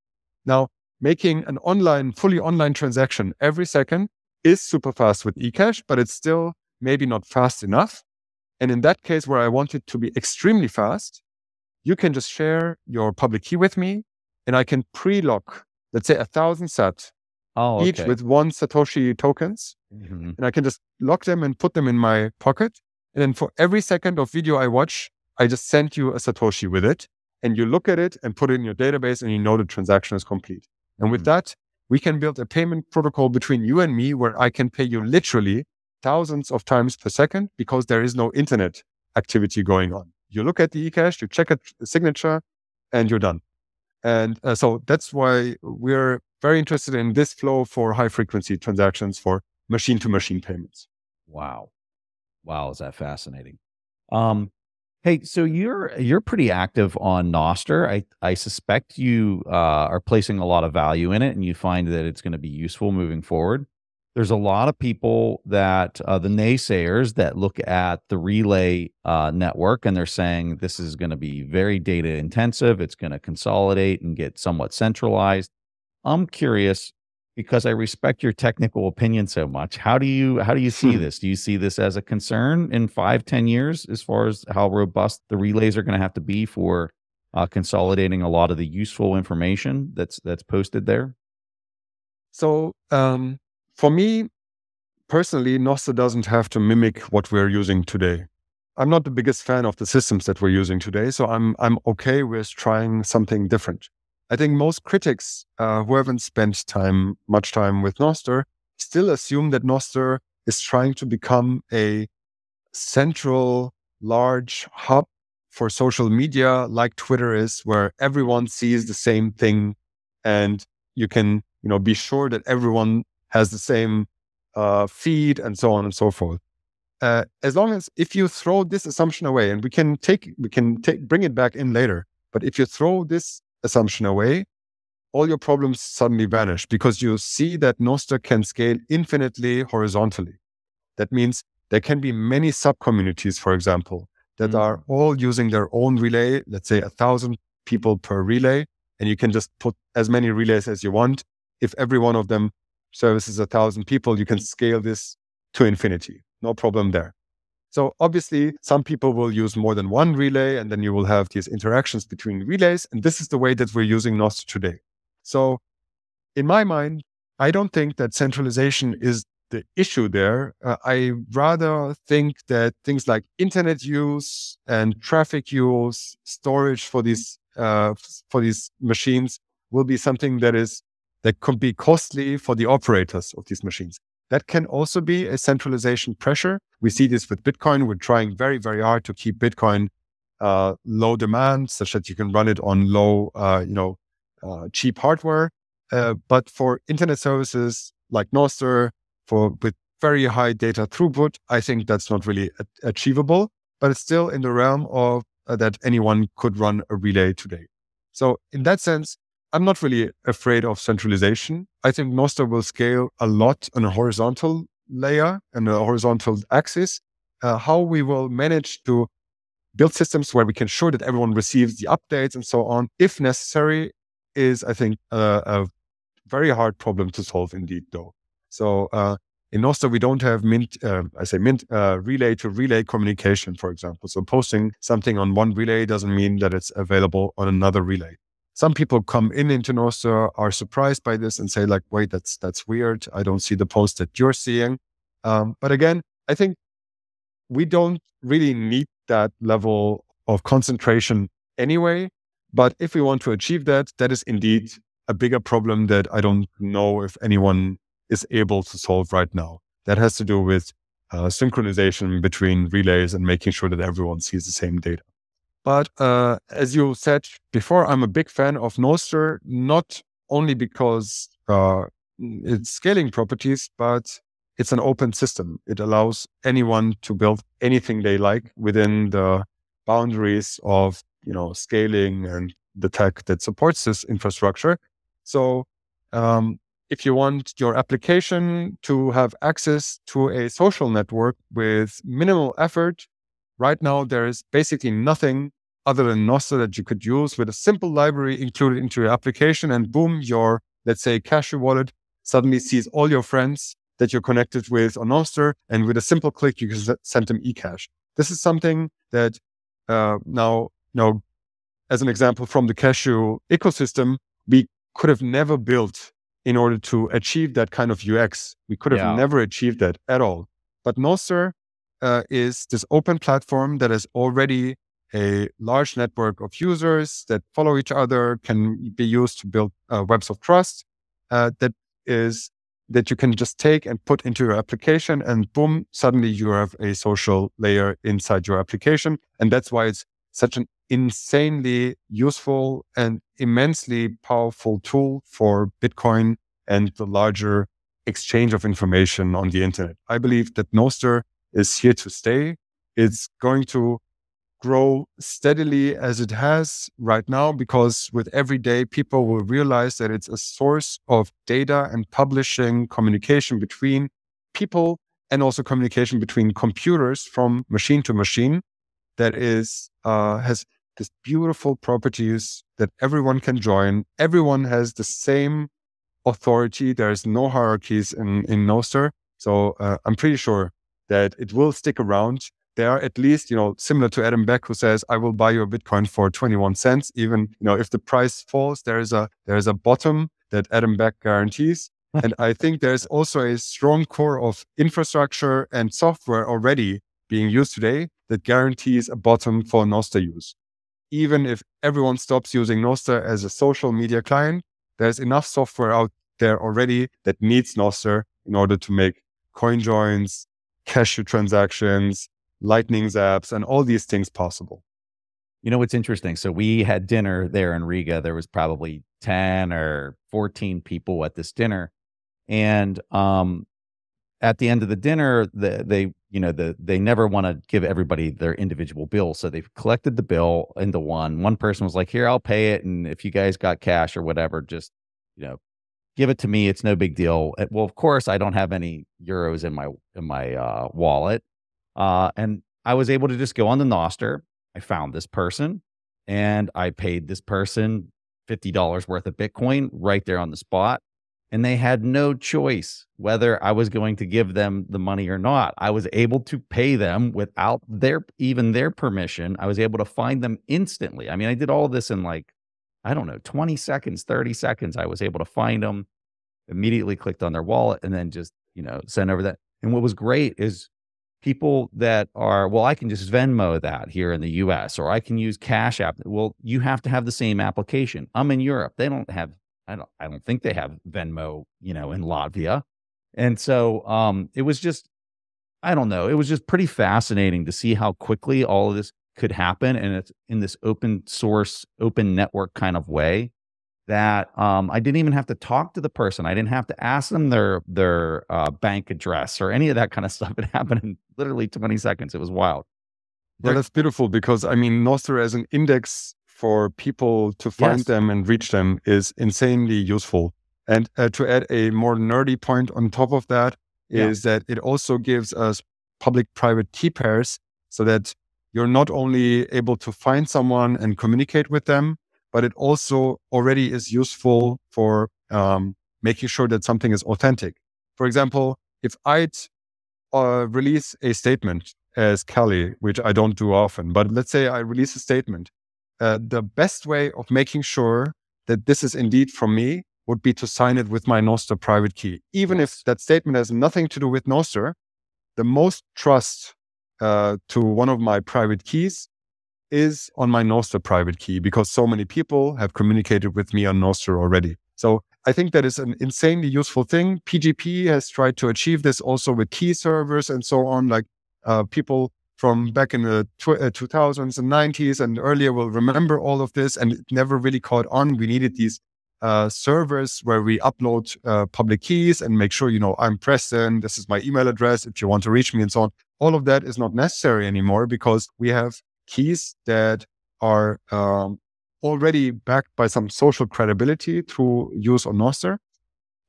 Now, making an fully online transaction every second is super fast with eCash, but it's still maybe not fast enough. And in that case, where I want it to be extremely fast, you can just share your public key with me and I can pre-lock, let's say 1,000 sat, each with 1 Satoshi tokens. And I can just lock them and put them in my pocket. And then for every second of video I watch, I just send you a Satoshi with it. And you look at it and put it in your database and you know the transaction is complete. And with that, we can build a payment protocol between you and me where I can pay you literally thousands of times per second because there is no internet activity going on. You look at the eCash, you check a signature, and you're done. And so that's why we're very interested in this flow for high-frequency transactions for machine-to-machine payments. Wow. Is that fascinating? Hey, so you're pretty active on Nostr. I suspect you are placing a lot of value in it, and you find that it's going to be useful moving forward. There's a lot of people that the naysayers that look at the Relay network, and they're saying this is going to be very data intensive. It's going to consolidate and get somewhat centralized. I'm curious, because I respect your technical opinion so much. How do you see this? Do you see this as a concern in 5-10 years, as far as how robust the relays are going to have to be for consolidating a lot of the useful information that's posted there? So for me personally, Nostr doesn't have to mimic what we're using today. I'm not the biggest fan of the systems that we're using today, so I'm okay with trying something different. I think most critics who haven't spent much time with Nostr still assume that Nostr is trying to become a central, large hub for social media like Twitter is, where everyone sees the same thing and you can, be sure that everyone has the same feed and so on and so forth. As long as if you throw this assumption away, and we can bring it back in later, but if you throw this assumption away, all your problems suddenly vanish because you see that Nostr can scale infinitely horizontally. That means there can be many sub-communities, for example, that are all using their own relay, let's say 1,000 people per relay, and you can just put as many relays as you want. If every one of them services 1,000 people, you can scale this to infinity. No problem there. So obviously, some people will use more than one relay, and then you will have these interactions between relays. And this is the way that we're using Nostr today. So in my mind, I don't think that centralization is the issue there. I rather think that things like internet use and traffic use, storage for these machines will be something that could be costly for the operators of these machines. That can also be a centralization pressure. We see this with Bitcoin. We're trying very, very hard to keep Bitcoin low demand, such that you can run it on low, cheap hardware. But for internet services like Nostr, with very high data throughput, I think that's not really achievable. But it's still in the realm of that anyone could run a relay today. So in that sense, I'm not really afraid of centralization. I think Nostr will scale a lot on a horizontal layer and a horizontal axis. How we will manage to build systems where we can ensure that everyone receives the updates and so on, if necessary, is, I think, a very hard problem to solve indeed, though. So in Nostr, we don't have relay to relay communication, for example. So posting something on one relay doesn't mean that it's available on another relay. Some people come into Nostr, are surprised by this and say like, wait, that's weird. I don't see the post that you're seeing. But again, I think we don't really need that level of concentration anyway. But if we want to achieve that, that is indeed a bigger problem that I don't know if anyone is able to solve right now. That has to do with synchronization between relays and making sure that everyone sees the same data. But as you said before, I'm a big fan of Nostr, not only because its scaling properties, but it's an open system. It allows anyone to build anything they like within the boundaries of scaling and the tech that supports this infrastructure. So if you want your application to have access to a social network with minimal effort, right now there is basically nothing other than Nostr that you could use with a simple library included into your application, and boom, your, let's say, Cashu wallet suddenly sees all your friends that you're connected with on Nostr, and with a simple click, you can send them eCash. This is something that now, as an example from the Cashu ecosystem, we could have never built in order to achieve that kind of UX. We could have never achieved that at all. But Nostr is this open platform that is already a large network of users that follow each other, can be used to build webs of trust that you can just take and put into your application, and boom, suddenly you have a social layer inside your application. And that's why it's such an insanely useful and immensely powerful tool for Bitcoin and the larger exchange of information on the internet. I believe that Nostr is here to stay. It's going to grow steadily as it has right now, because with every day, people will realize that it's a source of data and publishing, communication between people, and also communication between computers from machine to machine that is has this beautiful properties that everyone can join. Everyone has the same authority. There's no hierarchies in Nostr. So I'm pretty sure that it will stick around. There are at least, similar to Adam Beck, who says, I will buy your Bitcoin for 21 cents. Even, if the price falls, there is a bottom that Adam Beck guarantees. And I think there's also a strong core of infrastructure and software already being used today that guarantees a bottom for Nostr use. Even if everyone stops using Nostr as a social media client, there's enough software out there already that needs Nostr in order to make coin joins, Cashu transactions, Lightning apps, and all these things possible. What's interesting? So we had dinner there in Riga. There was probably 10 or 14 people at this dinner. And at the end of the dinner, they never want to give everybody their individual bill. So they've collected the bill into one. One person was like, here, I'll pay it. And if you guys got cash or whatever, just, give it to me. It's no big deal. Well, of course, I don't have any euros in my wallet. And I was able to just go on the Nostr. I found this person and I paid this person $50 worth of Bitcoin right there on the spot. And they had no choice whether I was going to give them the money or not. I was able to pay them without even their permission. I was able to find them instantly. I mean, I did all of this in 20 seconds, 30 seconds. I was able to find them, immediately clicked on their wallet, and then just, send over that. And what was great is people that are, well, I can just Venmo that here in the US, or I can use Cash App. Well, you have to have the same application. I'm in Europe. They don't have, I don't think they have Venmo, in Latvia. And so it was just, I don't know. It was just pretty fascinating to see how quickly all of this could happen. And it's in this open source, open network kind of way that I didn't even have to talk to the person. I didn't have to ask them their bank address or any of that kind of stuff. It happened in literally 20 seconds. It was wild. Well, that's beautiful, because Nostr as an index for people to find them and reach them is insanely useful. And to add a more nerdy point on top of that is that it also gives us public-private key pairs, so that you're not only able to find someone and communicate with them, but it also already is useful for making sure that something is authentic. For example, if I'd release a statement as Calle, which I don't do often, but let's say I release a statement, the best way of making sure that this is indeed from me would be to sign it with my Nostr private key. Even if that statement has nothing to do with Nostr, the most trust to one of my private keys is on my Nostr private key, because so many people have communicated with me on Nostr already. So I think that is an insanely useful thing. PGP has tried to achieve this also with key servers and so on. Like people from back in the 2000s and 90s and earlier will remember all of this, and it never really caught on. We needed these servers where we upload public keys and make sure, I'm Preston, this is my email address if you want to reach me and so on. All of that is not necessary anymore, because we have keys that are already backed by some social credibility through use on Nostr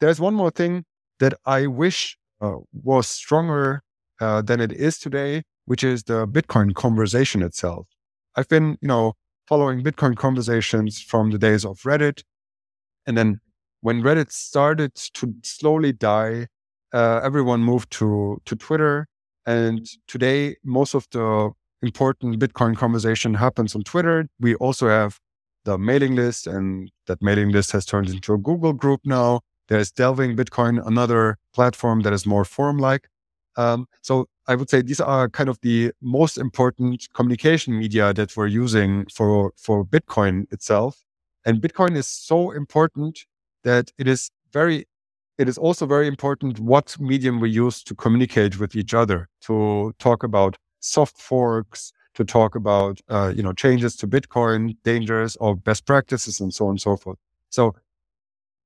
there's one more thing that I wish was stronger than it is today, which is the Bitcoin conversation itself. I've been, following Bitcoin conversations from the days of Reddit. And then when Reddit started to slowly die, everyone moved to Twitter. And today, most of the important Bitcoin conversation happens on Twitter. We also have the mailing list, and that mailing list has turned into a Google group now. There's Delving Bitcoin, another platform that is more forum-like. So I would say these are kind of the most important communication media that we're using for Bitcoin itself. And Bitcoin is so important that it is also very important what medium we use to communicate with each other, to talk about soft forks, to talk about changes to Bitcoin, dangers or best practices, and so on and so forth. So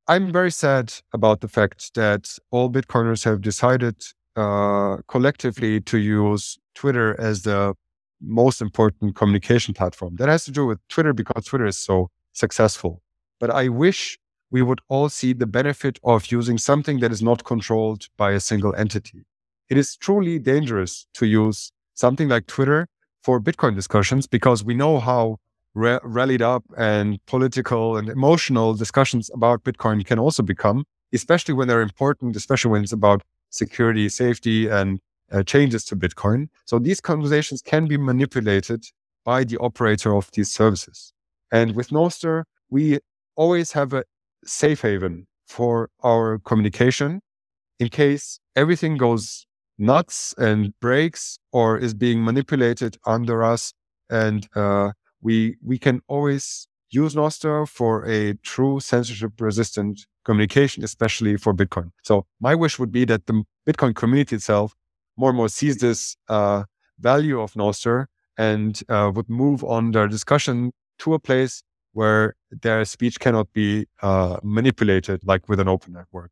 I'm very sad about the fact that all Bitcoiners have decided collectively to use Twitter as the most important communication platform. That has to do with Twitter because Twitter is so successful. But I wish we would all see the benefit of using something that is not controlled by a single entity. It is truly dangerous to use something like Twitter for Bitcoin discussions because we know how rallied up and political and emotional discussions about Bitcoin can also become, especially when they're important, especially when it's about security, safety, and changes to Bitcoin. So these conversations can be manipulated by the operator of these services. And with Nostr, we always have a safe haven for our communication in case everything goes nuts and breaks or is being manipulated under us. And we can always use Nostr for a true censorship-resistant communication, especially for Bitcoin. So my wish would be that the Bitcoin community itself more and more sees this value of Nostr and would move on their discussion to a place where their speech cannot be manipulated like with an open network.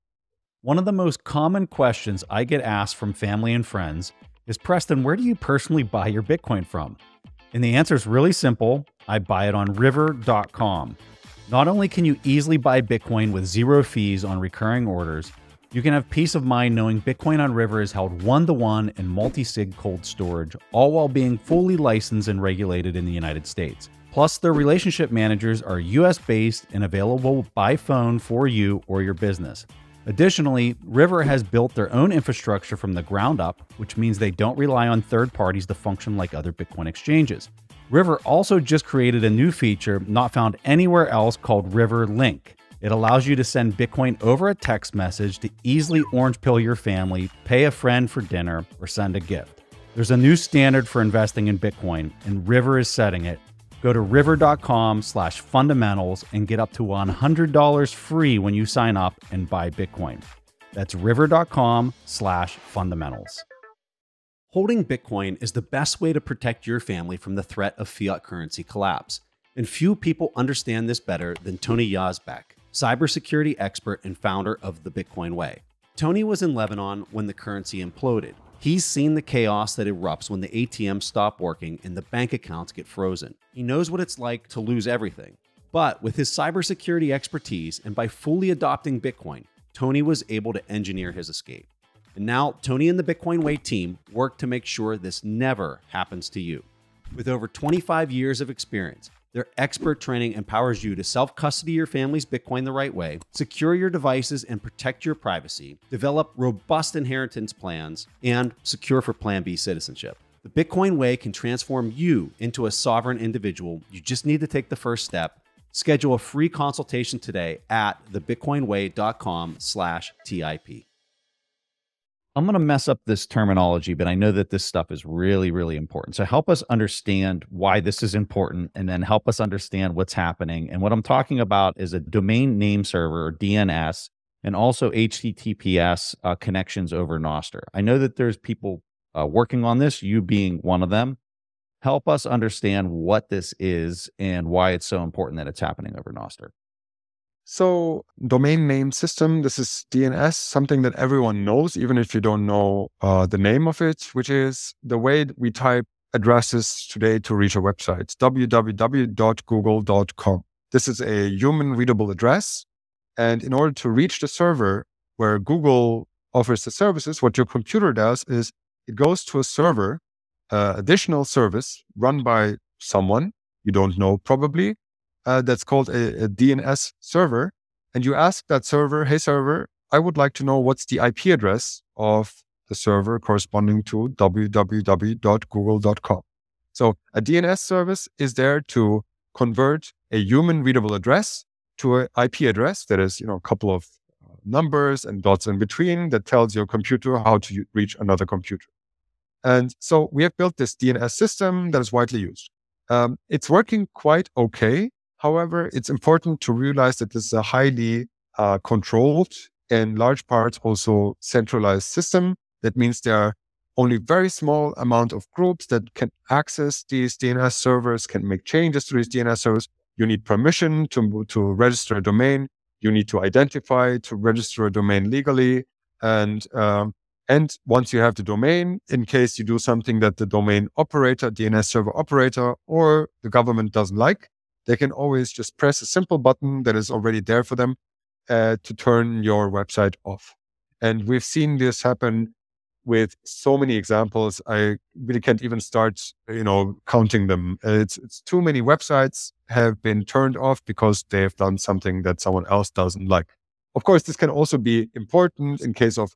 One of the most common questions I get asked from family and friends is, Preston, where do you personally buy your Bitcoin from? And the answer is really simple. I buy it on river.com. Not only can you easily buy Bitcoin with zero fees on recurring orders, you can have peace of mind knowing Bitcoin on River is held one-to-one in multi-sig cold storage, all while being fully licensed and regulated in the United States. Plus, their relationship managers are US-based and available by phone for you or your business. Additionally, River has built their own infrastructure from the ground up, which means they don't rely on third parties to function like other Bitcoin exchanges. River also just created a new feature not found anywhere else called River Link. It allows you to send Bitcoin over a text message to easily orange pill your family, pay a friend for dinner, or send a gift. There's a new standard for investing in Bitcoin, and River is setting it. Go to river.com/fundamentals and get up to $100 free when you sign up and buy Bitcoin. That's river.com/fundamentals. Holding Bitcoin is the best way to protect your family from the threat of fiat currency collapse. And few people understand this better than Tony Yazbek, cybersecurity expert and founder of the Bitcoin Way. Tony was in Lebanon when the currency imploded. He's seen the chaos that erupts when the ATMs stop working and the bank accounts get frozen. He knows what it's like to lose everything. But with his cybersecurity expertise and by fully adopting Bitcoin, Tony was able to engineer his escape. And now Tony and the Bitcoin Way team work to make sure this never happens to you. With over 25 years of experience, their expert training empowers you to self-custody your family's Bitcoin the right way, secure your devices and protect your privacy, develop robust inheritance plans, and secure for Plan B citizenship. The Bitcoin Way can transform you into a sovereign individual. You just need to take the first step. Schedule a free consultation today at thebitcoinway.com/TIP. I'm going to mess up this terminology, but I know that this stuff is really, really important. So help us understand why this is important and then help us understand what's happening. And what I'm talking about is a domain name server, or DNS, and also HTTPS connections over Nostr. I know that there's people working on this, you being one of them. Help us understand what this is and why it's so important that it's happening over Nostr. So domain name system, this is DNS, something that everyone knows, even if you don't know the name of it, which is the way we type addresses today to reach a website, www.google.com. This is a human readable address. And in order to reach the server, where Google offers the services, what your computer does is it goes to a server, additional service run by someone you don't know probably, that's called a DNS server. And you ask that server, hey server, I would like to know what's the IP address of the server corresponding to www.google.com. So a DNS service is there to convert a human readable address to an IP address that is, a couple of numbers and dots in between that tells your computer how to reach another computer. And so we have built this DNS system that is widely used. It's working quite okay. However, it's important to realize that this is a highly controlled and large parts also centralized system. That means there are only very small amount of groups that can access these DNS servers, can make changes to these DNS servers. You need permission to register a domain. You need to identify to register a domain legally. And once you have the domain, in case you do something that the domain operator, DNS server operator, or the government doesn't like, they can always just press a simple button that is already there for them to turn your website off. And we've seen this happen with so many examples. I really can't even start, counting them. It's too many websites have been turned off because they have done something that someone else doesn't like. Of course, this can also be important in case of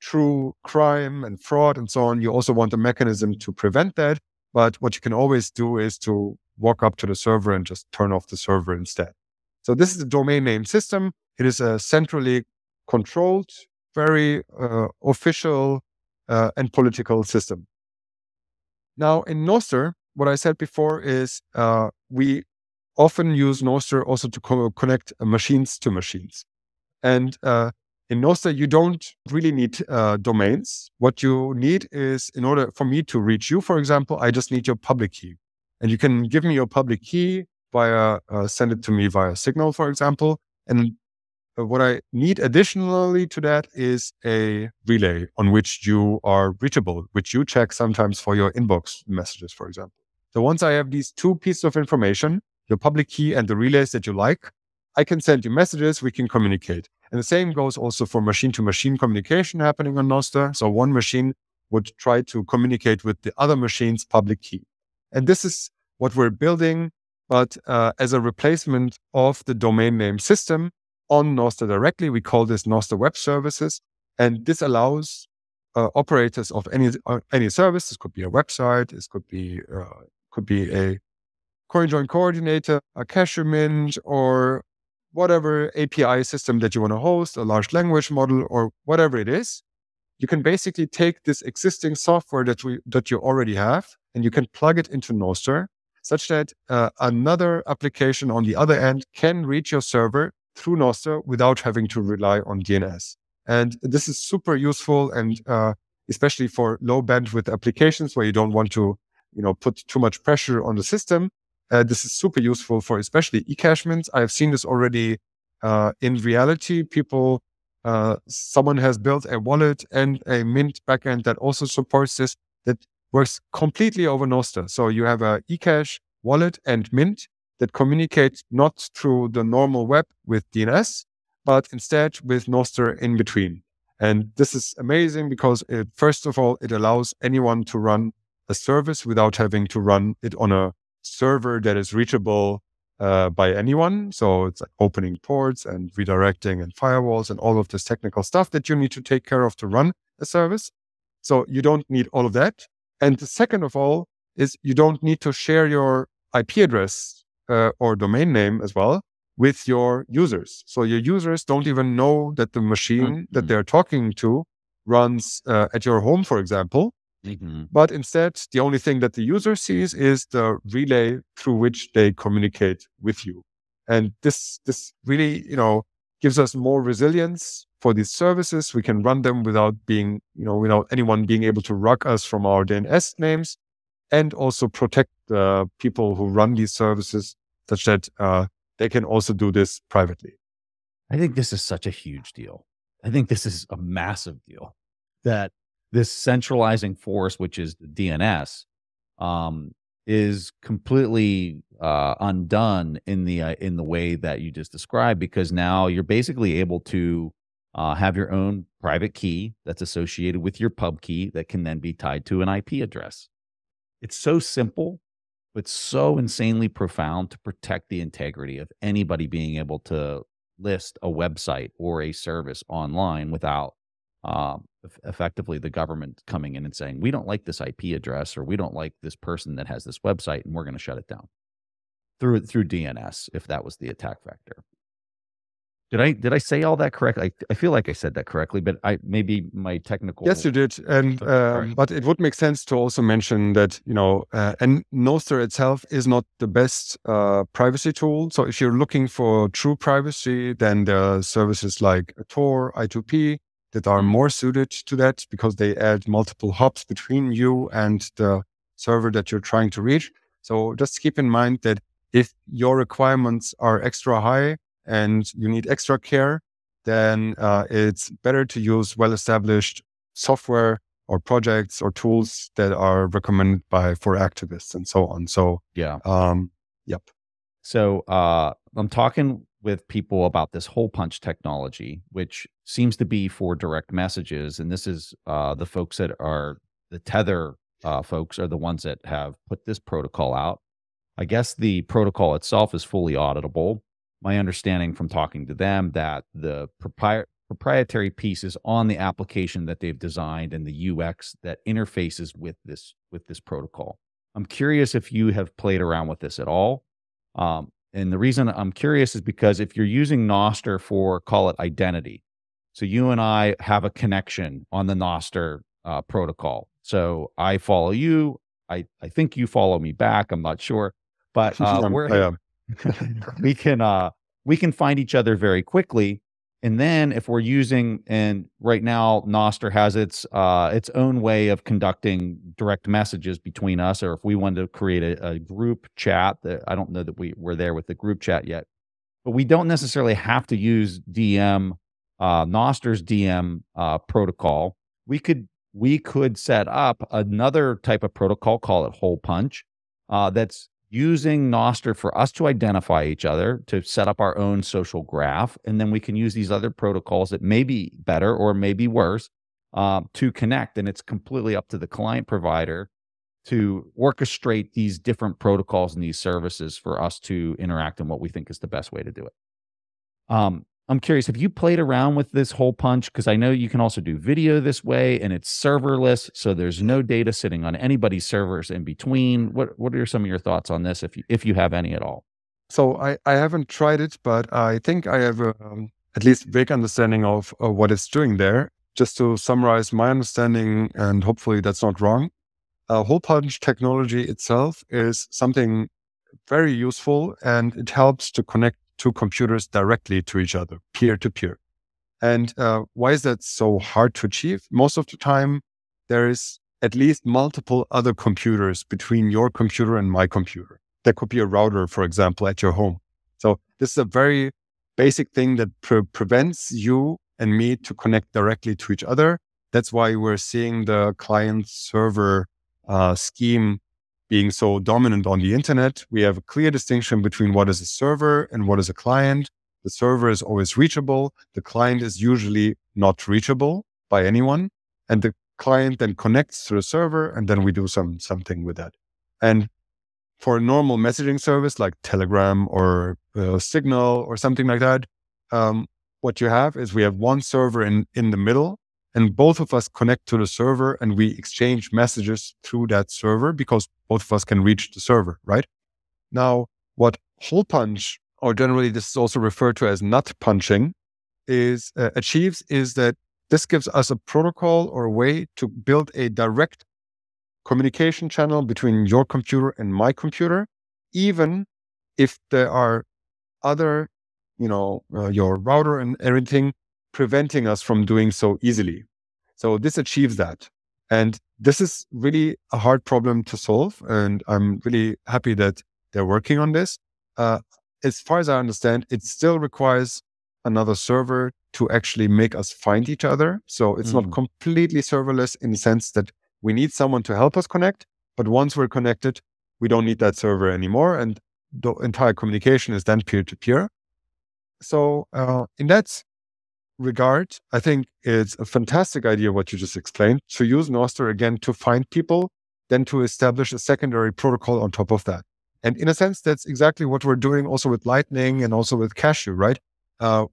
true crime and fraud and so on. You also want a mechanism to prevent that. But what you can always do is to walk up to the server and just turn off the server instead. So this is the domain name system. It is a centrally controlled, very official and political system. Now in Nostr, what I said before is we often use Nostr also to connect machines to machines. And in Nostr, you don't really need domains. What you need is, in order for me to reach you, for example, I just need your public key. And you can give me your public key send it to me via Signal, for example. And what I need additionally to that is a relay on which you are reachable, which you check sometimes for your inbox messages, for example. So once I have these two pieces of information, your public key and the relays that you like, I can send you messages, we can communicate. And the same goes also for machine-to-machine communication happening on Nostr. So one machine would try to communicate with the other machine's public key. And this is what we're building, but as a replacement of the domain name system on Nostr directly. We call this Nostr Web Services. And this allows operators of any service. This could be a website, this could be a CoinJoin coordinator, a Cashu Mint, or whatever API system that you want to host, a large language model, or whatever it is. You can basically take this existing software that you already have, and you can plug it into Nostr, such that another application on the other end can reach your server through Nostr without having to rely on DNS. And this is super useful, and especially for low bandwidth applications where you don't want to, put too much pressure on the system. This is super useful for especially eCash mints. I've seen this already in reality. Someone has built a wallet and a mint backend that also supports this, that works completely over Nostr. So you have a eCash wallet and mint that communicate not through the normal web with DNS, but instead with Nostr in between. And this is amazing because first of all, it allows anyone to run a service without having to run it on a server that is reachable by anyone. So it's like opening ports and redirecting and firewalls and all of this technical stuff that you need to take care of to run a service. So you don't need all of that. And the second of all is you don't need to share your IP address or domain name as well with your users. So your users don't even know that the machine that they're talking to runs at your home, for example. Mm-hmm. But instead, the only thing that the user sees is the relay through which they communicate with you. And this really, gives us more resilience for these services. We can run them without being, without anyone being able to rug us from our DNS names, and also protect the people who run these services such that they can also do this privately. I think this is such a huge deal. I think this is a massive deal, that this centralizing force, which is the DNS, is completely undone in the way that you just described, because now you're basically able to have your own private key that's associated with your pub key that can then be tied to an IP address. It's so simple, but so insanely profound to protect the integrity of anybody being able to list a website or a service online without effectively the government coming in and saying, we don't like this IP address, or we don't like this person that has this website, and we're going to shut it down through DNS if that was the attack vector. Did I say all that correctly? I feel like I said that correctly, but maybe my technical. Yes, you did. And but it would make sense to also mention that, and Nostr itself is not the best privacy tool. So if you're looking for true privacy, then there are services like Tor, I2P that are more suited to that, because they add multiple hops between you and the server that you're trying to reach. So just keep in mind that if your requirements are extra high and you need extra care, then it's better to use well-established software or projects or tools that are recommended for activists and so on. So yeah, yep. So I'm talking with people about this hole punch technology, which seems to be for direct messages, and this is the folks that are the Tether folks are the ones that have put this protocol out. I guess the protocol itself is fully auditable. My understanding from talking to them that the proprietary piece is on the application that they've designed and the UX that interfaces with this protocol. I'm curious if you have played around with this at all. And the reason I'm curious is because if you're using Nostr for, call it identity, so you and I have a connection on the Nostr protocol. So I follow you. I think you follow me back. I'm not sure, but we can find each other very quickly. And then if we're using, and right now Nostr has its own way of conducting direct messages between us, or if we wanted to create a group chat, that I don't know that we're there with the group chat yet, but we don't necessarily have to use Nostr's DM protocol. We could set up another type of protocol, call it hole punch, that's using Nostr for us to identify each other, to set up our own social graph. And then we can use these other protocols that may be better or may be worse to connect. And it's completely up to the client provider to orchestrate these different protocols and these services for us to interact in what we think is the best way to do it. I'm curious, have you played around with this hole punch? Because I know you can also do video this way, and it's serverless, so there's no data sitting on anybody's servers in between. What are some of your thoughts on this, if you have any at all? So I haven't tried it, but I think I have at least a vague understanding of what it's doing there. Just to summarize my understanding, and hopefully that's not wrong, hole punch technology itself is something very useful, and it helps to connect two computers directly to each other, peer-to-peer. And why is that so hard to achieve? Most of the time, there is at least multiple other computers between your computer and my computer. There could be a router, for example, at your home. So this is a very basic thing that prevents you and me to connect directly to each other. That's why we're seeing the client-server scheme being so dominant on the internet. We have a clear distinction between what is a server and what is a client. The server is always reachable. The client is usually not reachable by anyone. And the client then connects to the server, and then we do something with that. And for a normal messaging service like Telegram or Signal or something like that, what you have is we have one server in the middle, and both of us connect to the server, and we exchange messages through that server because both of us can reach the server, right? Now, what hole punch, or generally this is also referred to as nut punching, achieves is that this gives us a protocol or a way to build a direct communication channel between your computer and my computer, even if there are other, your router and everything preventing us from doing so easily. So this achieves that. And this is really a hard problem to solve. And I'm really happy that they're working on this. As far as I understand, it still requires another server to actually make us find each other. So it's not completely serverless in the sense that we need someone to help us connect. But once we're connected, we don't need that server anymore. And the entire communication is then peer-to-peer. So in that regard, I think it's a fantastic idea what you just explained, to use Nostr again to find people, then to establish a secondary protocol on top of that. And in a sense, that's exactly what we're doing also with Lightning and also with Cashu, right?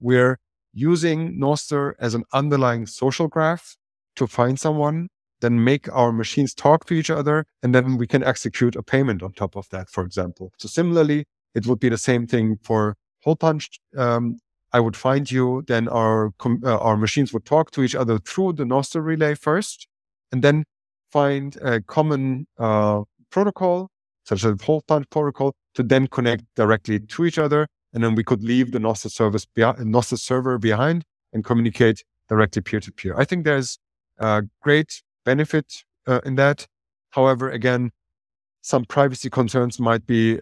We're using Nostr as an underlying social graph to find someone, then make our machines talk to each other, and then we can execute a payment on top of that, for example. So similarly, it would be the same thing for hole punch. I would find you, then our machines would talk to each other through the Nostr relay first, and then find a common protocol, such as hole punch protocol, to then connect directly to each other. And then we could leave the Nostr server behind and communicate directly peer-to-peer. I think there's a great benefit in that. However, again, some privacy concerns might be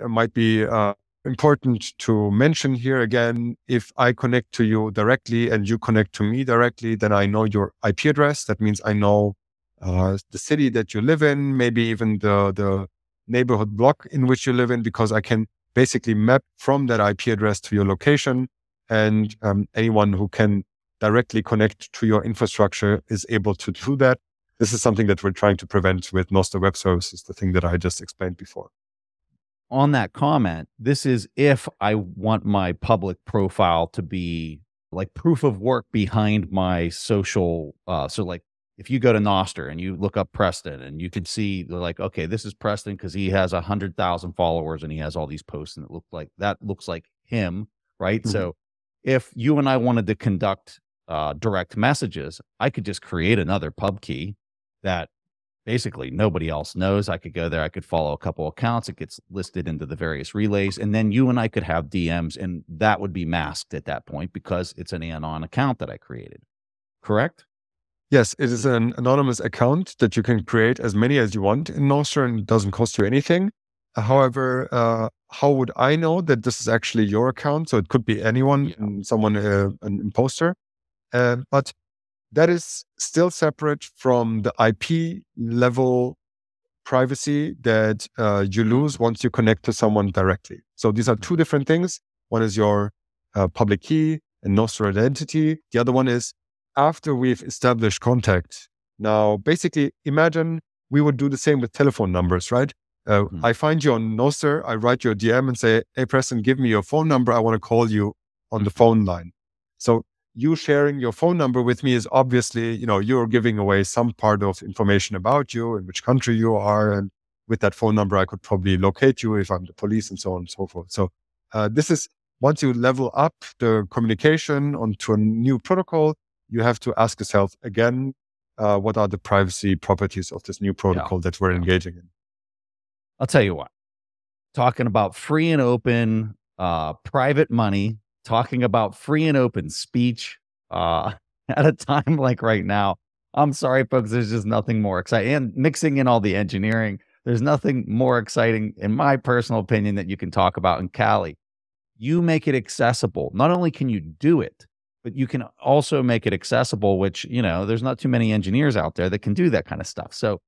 important to mention here. Again, if I connect to you directly and you connect to me directly, then I know your IP address. That means I know the city that you live in, maybe even the neighborhood block in which you live in, because I can basically map from that IP address to your location. And anyone who can directly connect to your infrastructure is able to do that. This is something that we're trying to prevent with Nostr Web Services, the thing that I just explained before. On that comment, this is if I want my public profile to be like proof of work behind my social. So like if you go to Nostr and you look up Preston and you can see like, okay, this is Preston because he has 100,000 followers and he has all these posts and that looks like him, right? Mm-hmm. So if you and I wanted to conduct direct messages, I could just create another pub key that basically nobody else knows. I could go there, I could follow a couple accounts, it gets listed into the various relays, and then you and I could have DMs, and that would be masked at that point because it's an anon account that I created. Correct? Yes, it is an anonymous account that you can create as many as you want in Nostr, and it doesn't cost you anything. However, how would I know that this is actually your account? So it could be anyone, someone, an imposter. But that is still separate from the IP level privacy that you lose once you connect to someone directly. So these are two different things. One is your public key and Nostr identity. The other one is after we've established contact. Now, basically, imagine we would do the same with telephone numbers, right? I find you on Nostr, I write your DM and say, hey, Preston, give me your phone number. I want to call you on the phone line. So you sharing your phone number with me is obviously, you're giving away some part of information about you and which country you are. And with that phone number, I could probably locate you if I'm the police and so on and so forth. So this is, once you level up the communication onto a new protocol, you have to ask yourself again, what are the privacy properties of this new protocol that we're engaging in? I'll tell you what, talking about free and open private money, talking about free and open speech at a time like right now. I'm sorry, folks, there's just nothing more exciting. And mixing in all the engineering, there's nothing more exciting, in my personal opinion, that you can talk about in Calle. You make it accessible. Not only can you do it, but you can also make it accessible, which, there's not too many engineers out there that can do that kind of stuff. So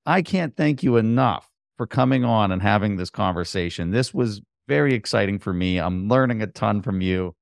I can't thank you enough for coming on and having this conversation. This was very exciting for me. I'm learning a ton from you.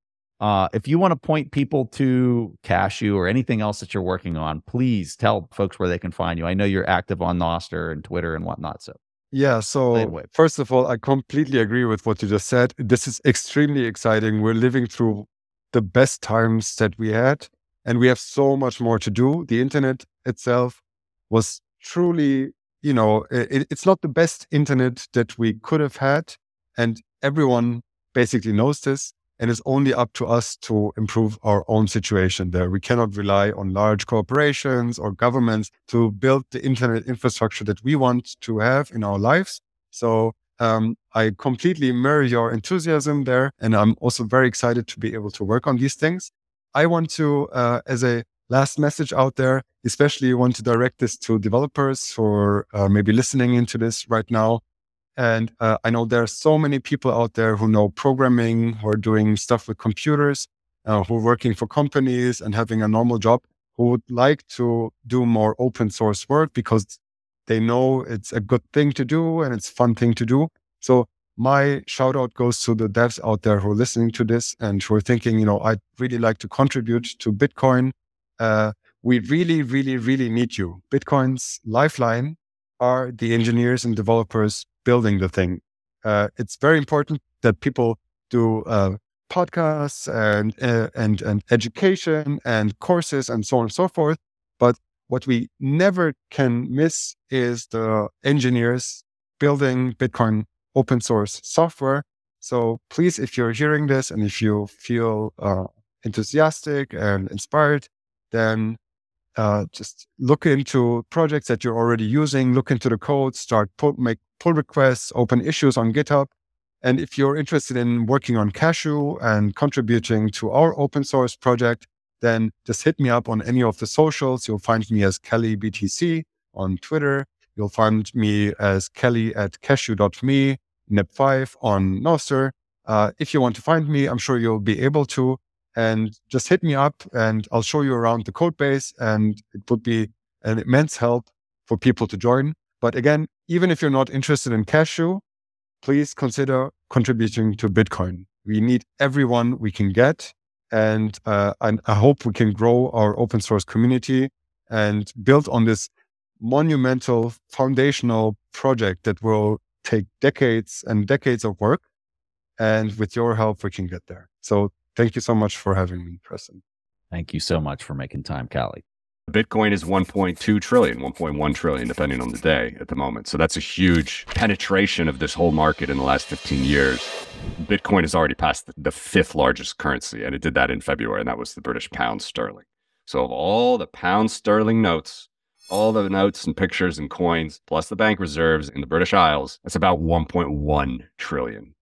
If you want to point people to Cashu or anything else that you're working on, please tell folks where they can find you. I know you're active on Nostr and Twitter and whatnot. So yeah. So first of all, I completely agree with what you just said. This is extremely exciting. We're living through the best times that we had, and we have so much more to do. The internet itself was truly, it's not the best internet that we could have had. And everyone basically knows this, and it's only up to us to improve our own situation there. We cannot rely on large corporations or governments to build the internet infrastructure that we want to have in our lives. So I completely mirror your enthusiasm there, and I'm also very excited to be able to work on these things. I want to, as a last message out there, especially want to direct this to developers who are maybe listening into this right now. And I know there are so many people out there who know programming, who are doing stuff with computers, who are working for companies and having a normal job, who would like to do more open source work because they know it's a good thing to do and it's a fun thing to do. So my shout out goes to the devs out there who are listening to this and who are thinking, I'd really like to contribute to Bitcoin. We really, really, really need you. Bitcoin's lifeline are the engineers and developers building the thing. It's very important that people do podcasts and education and courses and so on and so forth. But what we never can miss is the engineers building Bitcoin open source software. So please, if you're hearing this and if you feel enthusiastic and inspired, then just look into projects that you're already using, look into the code, make pull requests, open issues on GitHub. And if you're interested in working on Cashu and contributing to our open source project, then just hit me up on any of the socials. You'll find me as Calle BTC on Twitter. You'll find me as Calle at cashu.me, nep5 on Nostr. If you want to find me, I'm sure you'll be able to. And just hit me up and I'll show you around the code base, and it would be an immense help for people to join. But again, even if you're not interested in Cashu, please consider contributing to Bitcoin. We need everyone we can get. And I hope we can grow our open source community and build on this monumental foundational project that will take decades and decades of work. And with your help, we can get there. So thank you so much for having me, Preston. Thank you so much for making time, Calle. Bitcoin is 1.2 trillion, 1.1 trillion, depending on the day at the moment. So that's a huge penetration of this whole market in the last 15 years. Bitcoin has already passed the fifth largest currency, and it did that in February, and that was the British pound sterling. So of all the pound sterling notes, all the notes and pictures and coins, plus the bank reserves in the British Isles, that's about 1.1 trillion.